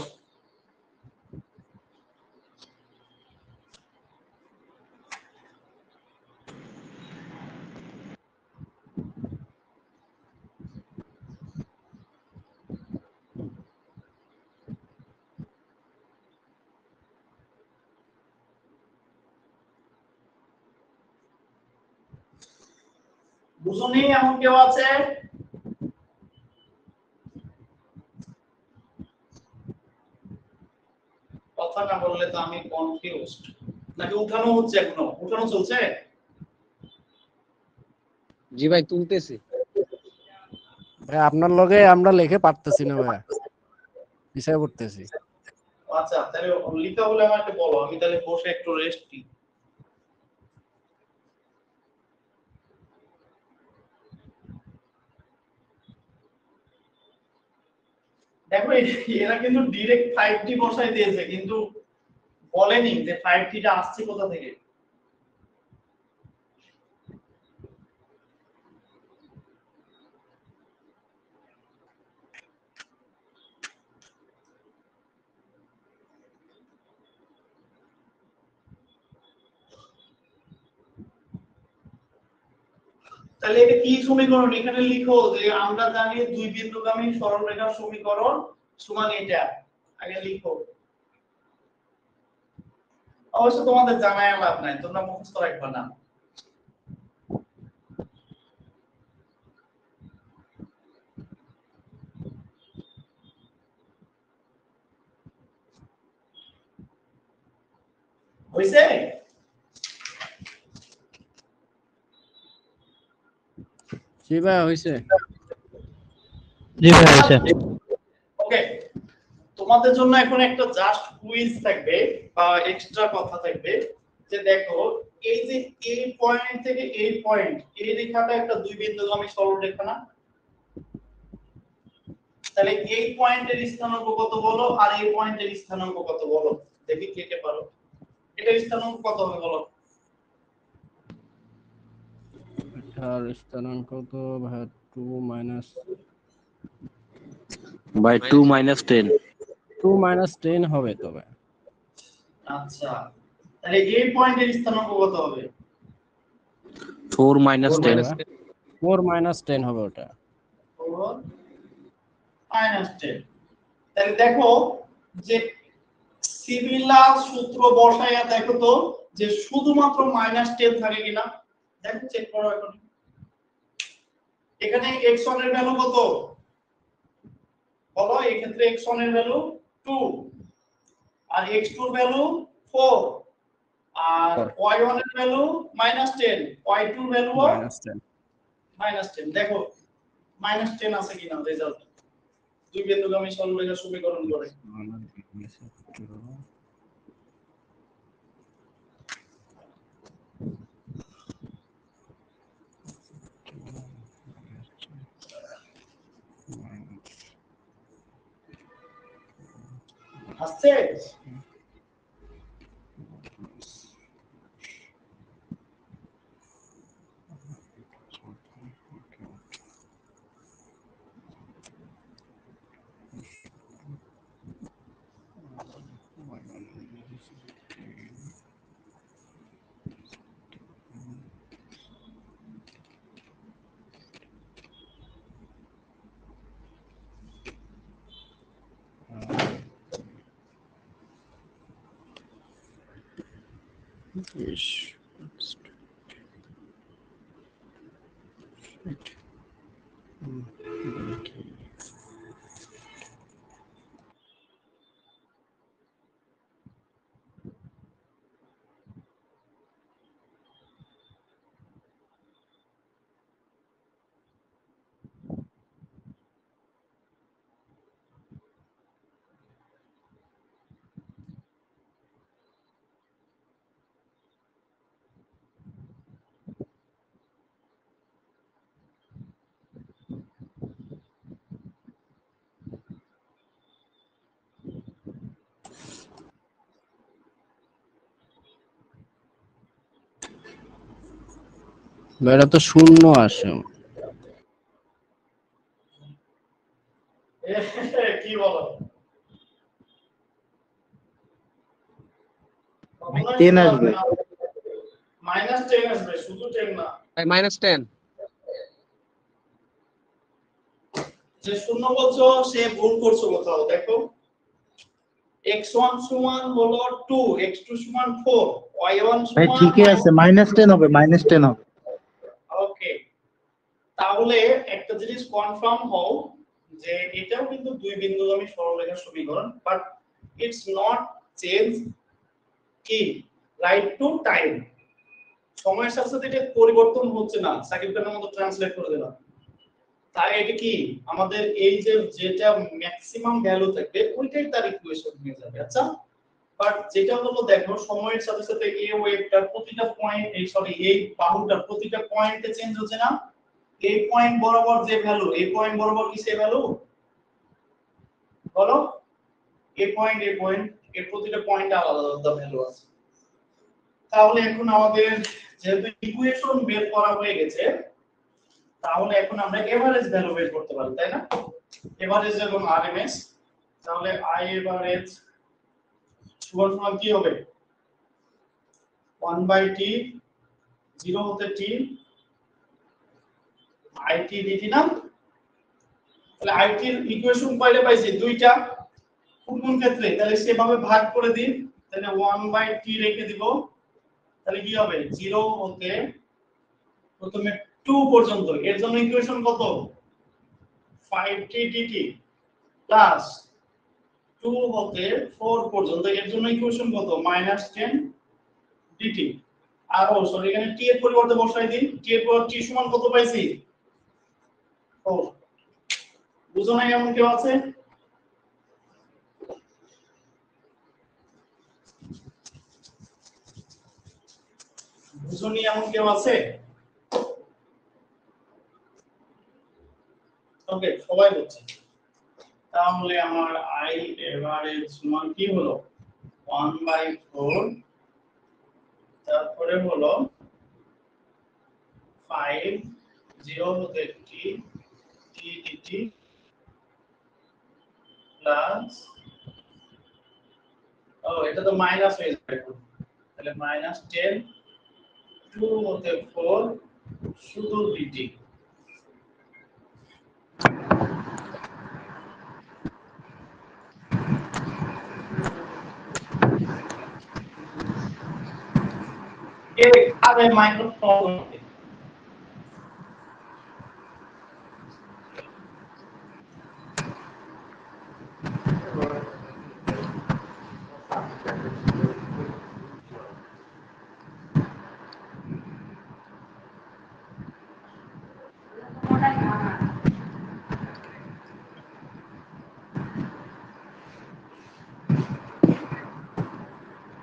বুঝুনি এমন কেউ আছে কথা না বললে তো আমি কনফিউজড নাকি উঠানো হচ্ছে এখনো উঠানো চলছে জি ভাই তুলতেছি ভাই আপনার লগে আমরা লিখে পারতেছি না ভাই হিসাব করতেছি আচ্ছা তাহলে লিখা হলে আমাকে বলো আমি তাহলে বসে একটু রেস্ট নিই দেখো এরা কিন্তু ডাইরেক্ট 5t বসাই দিয়েছে কিন্তু বলেনি যে 5t টা আসছে কোথা থেকে তাহলে এটা কি সমীকরণ এখানে লিখো যে আমরা জানি দুই বিন্দুগামী সরলরেখার সমীকরণ সমান এটা আগে লিখো অবশ্য তোমাদের জানায় লাভ নাই তোমরা মুখস্থ রাখবে না হইছে জি ভাই হইছে জি ভাই হয়েছে ওকে তোমাদের জন্য এখন একটা জাস্ট কুইজ থাকবে বা এক্সট্রা কথা থাকবে যে দেখো এই যে এই পয়েন্ট থেকে এই পয়েন্ট এই রেখাটা একটা দুই বিন্দুগামী সরলরেখা না তাহলে এই পয়েন্টের স্থানাঙ্ক কত বলো আর এই পয়েন্টের স্থানাঙ্ক কত বলো দেখি কে কে পারো এটার স্থানাঙ্ক কত হবে বলো এটার স্থানাঙ্ক তো ভাই 2 মাইনাস ভাই 2 -10 2 - 10 হবে তবে আচ্ছা তাহলে এই পয়েন্টের স্থানাঙ্ক কত হবে 4 -10 4 - 10 হবে ওটা 4 - 10 তাহলে দেখো যে সিমিলার সূত্র বসায়া দেখো তো যে শুধুমাত্র -10 থাকে কিনা দেখো চেক করো এখন এখানে x1 এর ভ্যালু কত বলো এই ক্ষেত্রে x1 এর ভ্যালু 2 আর x2 এর ভ্যালু 4 আর y1 এর ভ্যালু -10 y2 এর ভ্যালু -10 দেখো -10 আছে কিনা রেজাল্ট দুই বিন্দুগামী সরলরেখার সমীকরণ করে আসছে ইস, দেখি। এটা তো শূন্য আসে। কি বলো? 10 আসবে। -10 আসবে, শুধু 10 না। -10 যে শূন্য বলছো সে ভুল করছো কোথাও, দেখো। x1 সমান হলো 2, x2 সমান 4, y1 ভাই সমান ঠিকই আছে, -10 হবে, -10 হবে। ওকে, তাহলে একটা জিনিস কনফার্ম হও যে এটাও কিন্তু দুই বিন্দুগামী সরলরেখার সমীকরণ, বাট ইটস নট চেঞ্জ কি রাইট টু টাইম। সময়ের সাথে সাথে এটা পরিবর্তন হচ্ছে না, সাকিব খানের মতো ট্রান্সলেট করে দিলাম। তাই এটা কি আমাদের এই যে যেটা ম্যাক্সিমাম ভ্যালু থাকবে ওইটাই তার ইকুয়েশন হয়ে যাবে। আচ্ছা, বাট যেটা হলো দেখো সময়ের সাথে সাথে এই ওয়েভটার প্রতিটা পয়েন্ট, এই সরি এই বাহুটার প্রতিটা পয়েন্টে চেঞ্জ হচ্ছে না। এই পয়েন্ট বরাবর যে ভ্যালু, এই পয়েন্ট বরাবর কি সে ভ্যালু বলো? এই পয়েন্ট এর প্রতিটা পয়েন্টে আলাদা আলাদা ভ্যালু আছে। তাহলে এখন আমাদের যেহেতু ইকুয়েশন বের করা হয়ে গেছে, তাহলে এখন আমরা এভারেজ ভ্যালু বের করতে পারি, তাই না? এভারেজ এবং আরএমএস। তাহলে আই এভারেজ সমান কি হবে? 1/t 0 হতে t it dt না? তাহলে it এর ইকুয়েশন কয়টা পাইছি? দুইটা। কোন ক্ষেত্রে? তাহলে সেভাবে ভাগ করে দিন। তাহলে 1/t রেখে দিব। তাহলে কি হবে? 0 হতে প্রথমে 2 পর্যন্ত, এর জন্য ইকুয়েশন কত? 5t dt প্লাস 2 হতে 4 পর্যন্ত, এর জন্য ইকুয়েশন কত? -10 dt। আর সরি, এখানে t এর পরিবর্তে বসাই দিন। t এর পর t সমান কত পাইছি? 4। বুঝো না এমন কেউ আছে? বুঝুনি এমন কেউ আছে? ওকে, সবাই বলছে। তাহলে আমার আই এভারেজ সমান কি হলো? 1/4, তারপরে হলো 5 0 হতে t dt প্লাস, এটা তো মাইনাস হয়ে যাবে, তাহলে -10 2 হতে 4 শুধু dt। এর আগে মাইক্রোফোন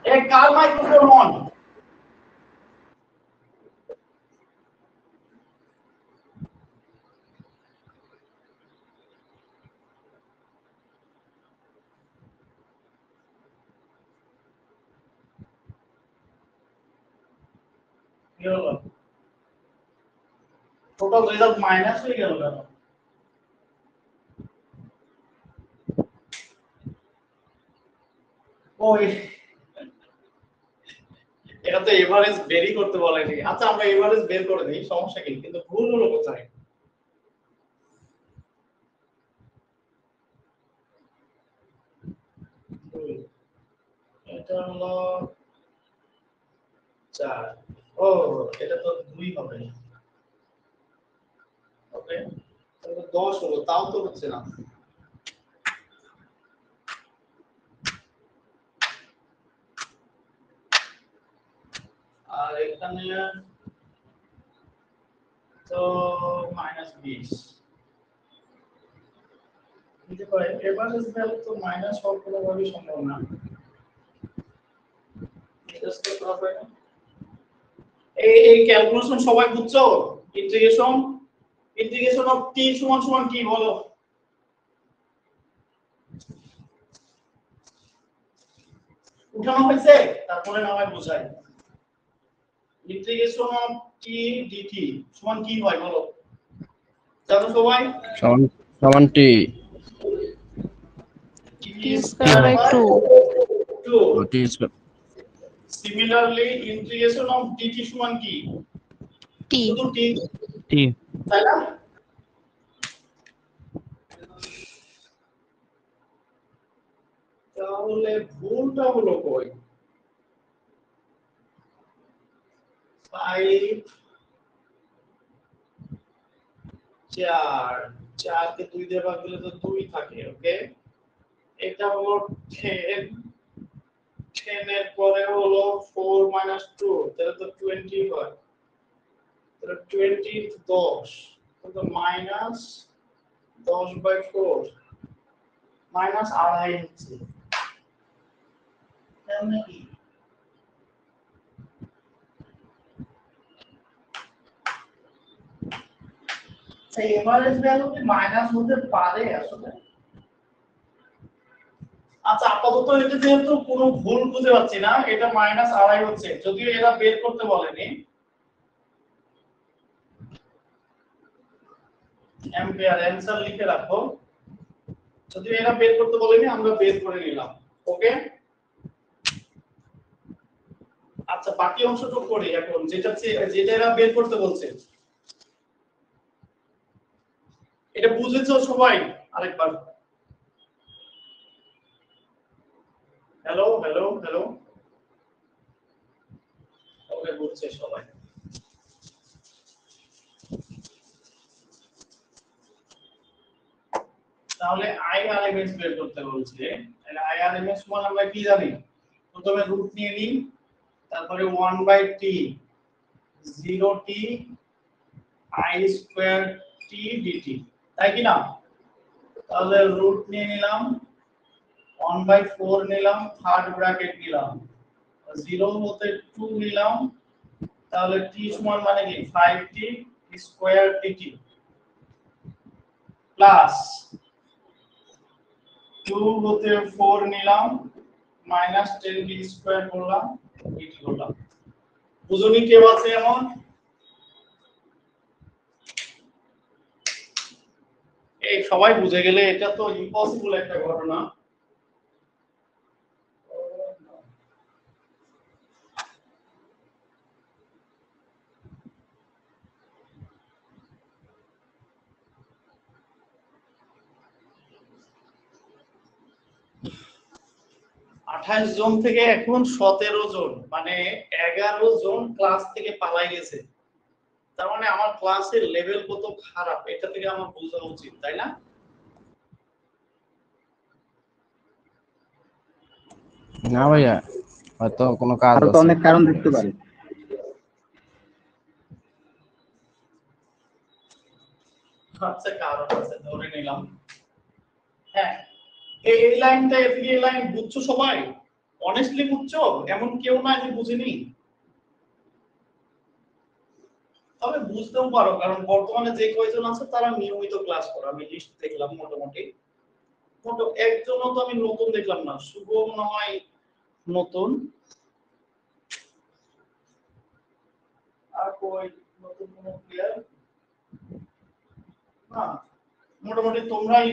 এক কার মাইক্রোফোন অন। কি হলো? টোটাল রেজাল্ট মাইনাস হয়ে গেল কেন? ওই এটা তো এভারেজ বেরই করতে বলেনি। আচ্ছা, আমরা এভারেজ বের করে দেই, সমস্যা কি? কিন্তু ভুল হলো কোথায়? এটা হলো 4 ও এটা তো 2 হবে ওকে তাহলে 10 হলো তাও তো হচ্ছে না আর এখানে তো -20 নিতে পারে এভারেজ ভ্যালু তো মাইনাস হওয়ার কোনোভাবেই সম্ভব না এটা তো করা হয় না এই ক্যালকুলেশন সবাই বুঝছো ইন্টিগ্রেশন অফ t সমান সমান কি বলো উঠানো হয়েছে তারপরে না হয় বোঝাই ইন্টিগ্রেশন অফ t dt সমান কি হয় বলো জানো সবাই সমান t t square by 2 t square similarly integration of dt সমান কি t শুধু t t তাই না তাহলে ভুলটা হলো কই 5 4 4 কে 2 দিয়ে ভাগ দিলে তো 2 থাকে ওকে এটা হলো 10 10 এর পরে হলো 4 - 2 তাহলে তো 20 হয় তাহলে 20 10 তো মাইনাস 10/4 মাইনাস আড়াই হচ্ছে তার মানে কি সেই এভারেজ ভ্যালু কি মাইনাস হতে পারে আসলে আচ্ছা আপাতত এটা যেহেতু কোনো ভুল বুঝতে পারছি না এটা মাইনাস আড়াই হচ্ছে যদিও এরা বের করতে বলেনি অ্যাম্পিয়ার অ্যানসার লিখে রাখো যদিও এরা বের করতে বলেনি আমরা বের করে নিলাম ওকে আচ্ছা বাকি অংশটুকু করি এখন যেটা এরা বের করতে বলছে এটা বুঝেছো সবাই আরেকবার হ্যালো হ্যালো হ্যালো ওকে বুঝছে সবাই তাহলে আইআরএমএস বের করতে বলছে তাহলে আইআরএমএস সমান আমরা কি জানি প্রথমে রুট নিয়ে নিই তারপরে 1/t 0t i square t dt তাই কি না তাহলে রুট নিয়ে নিলাম 1/4 নিলাম থার্ড ব্র্যাকেট নিলাম 0 হতে 2 নিলাম তাহলে t সমান মানে কি 5t স্কয়ার dt প্লাস 2 হতে 4 নিলাম মাইনাস 10t স্কয়ার করলাম dt করলাম বুঝুনি কেউ আছে এমন এই সবাই বুঝে গেলে এটা তো ইম্পসিবল একটা ঘটনা 28 জন থেকে এখন 17 জন মানে 11 জন ক্লাস থেকে পালাই গেছে তার মানে আমার ক্লাসের লেভেল কত খারাপ এটা থেকে আমার বোঝা উচিত তাই না না ভাইয়া হয়তো কোনো কাজ আরো তো আছে অনেক কারণ দেখতে পারি আচ্ছা কারণ আছে ধরে নিলাম হ্যাঁ এই লাইনটা এদিকে এই লাইন বুঝছো সবাই অনেস্টলি বুঝছো এমন কেউ না যে বুঝেনি তবে বুঝতেও পারো কারণ বর্তমানে যে কয়জন আছে তারা নিয়মিত ক্লাস করে আমি লিস্ট দেখলাম মোটামুটি একজনও তো আমি নতুন দেখলাম না শুভ মনে হয় নতুন আর কই নতুন কোন প্লেয়ার না মোটামুটি তোমরাই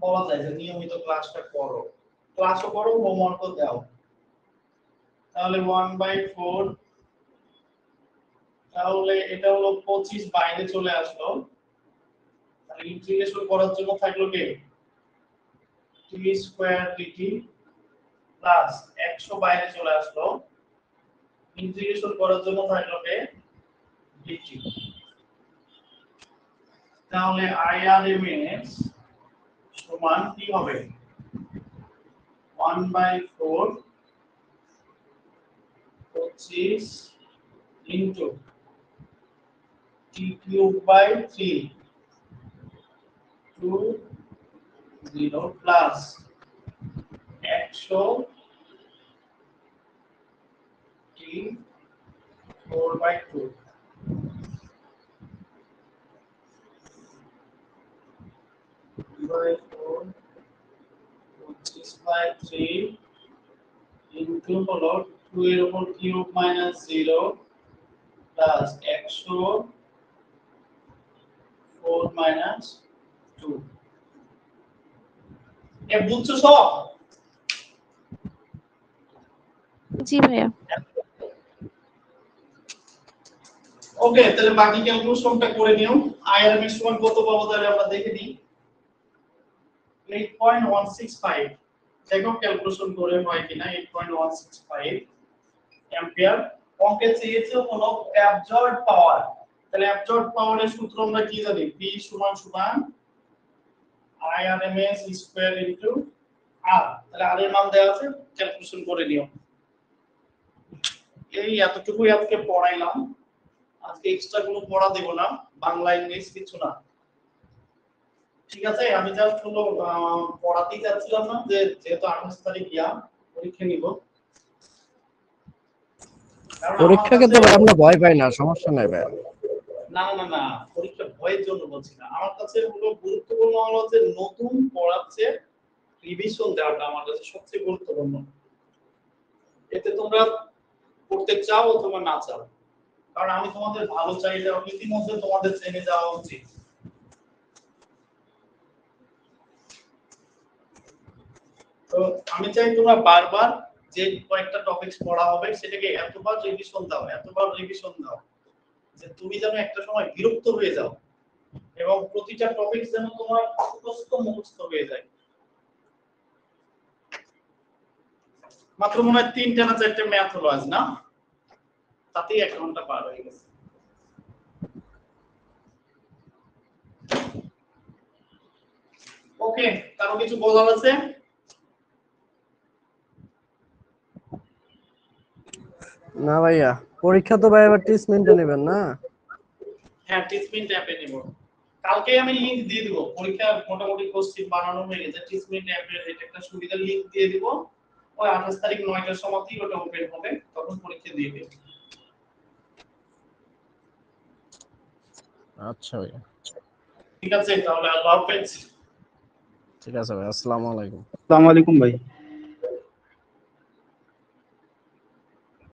বলা যায় যে নিয়মিত ক্লাসটা করো ক্লাসও করো হোমওয়ার্কও দাও তাহলে 1/4 তাহলে এটা হলো 25 বাইরে চলে আসলো তাহলে ইন্টিগ্রেশন করার জন্য থাকলো কি t স্কয়ার dt প্লাস 100 বাইরে চলে আসলো ইন্টিগ্রেশন করার জন্য থাকবে dt। তাহলে IRMS সমান কি হবে 1/4 25 into t cube by 3 2 0 plus 100 t 4/2 by 4 25 by 3 into হলো 2 এর উপর কিউব মাইনাস 0 প্লাস 100 4 মাইনাস 2 এ বুঝছো সব? জি ভাইয়া। ওকে, তাহলে বাকি ক্যালকুলেশনটা করে নিও। IRMS সমান কত পাবো তাহলে আমরা দেখে নিই। 8.165 দেখো ক্যালকুলেশন করে হয় কিনা। 8.165 অ্যাম্পিয়ার। অঙ্কে চেয়েছে হলো অ্যাবজর্বড পাওয়ার। তাহলে অ্যাবজর্বড পাওয়ারের সূত্র আমরা কি জানি? P সমান সমান IRMS স্কয়ার ইনটু R। তাহলে R এর মান দেওয়া আছে, ক্যালকুলেশন করে নিও। এই এতটুকুই আজকে পড়াইলাম। আজকে এক্সট্রা কোনো পড়া দেব না, বাংলা ইংলিশ কিছু না। ঠিক আছে, আমি জাস্ট হলো পড়াতেই যাচ্ছিলাম না যে যেহেতু 28 তারিখ গিয়া পরীক্ষা নিব। পরীক্ষাকে তো আমরা ভয় পাই না, সমস্যা নাই ভাই। না না না, পরীক্ষা ভয়ের জন্য বলছি না। আমার কাছে হলো গুরুত্বপূর্ণ হলো যে নতুন পড়াচ্ছে রিভিশন দেওয়াটা আমার কাছে সবচেয়ে গুরুত্বপূর্ণ। এতে তোমরা পড়তে চাও অথবা না চাও, কারণ আমি তোমাদের ভালো চাইলে ইতিমধ্যে তোমাদের জেনে যাওয়া উচিত। তো আমি চাই তোমরা বারবার যে কয়েকটা টপিকস পড়া হবে সেটাকে এতবার রিভিশন দাও, এতবার রিভিশন দাও যে তুমি যেন একটা সময় বিরক্ত হয়ে যাও এবং প্রতিটা টপিকস যেন তোমার মুখস্থ হয়ে যায়। মাত্র মনে হয় 3টা না 4টা ম্যাথ হলো আজ, না? তাতেই 1 ঘন্টা পার হয়ে গেছে। ওকে, কারো কিছু বলার আছে? না ভাইয়া, পরীক্ষা তো ভাই এবার টিসমেন্টে নেবেন না? হ্যাঁ, টিসমেন্ট অ্যাপে নেব। কালকে আমি লিংক দিয়ে দিব। পরীক্ষার মোটামুটি কোশ্চেন বানানো হয়ে গেছে। টিসমেন্ট অ্যাপের এটা একটা সুবিধা, লিংক দিয়ে দিব। ওই 28 তারিখ 9টার সময়ই ওটা ওপেন হবে, তখন পরীক্ষা দিয়ে দেব। আচ্ছা ভাইয়া, ঠিক আছে, তাহলে আল্লাহ হাফেজ। ঠিক আছে ভাই, আসসালামু আলাইকুম। আসসালামু আলাইকুম ভাই।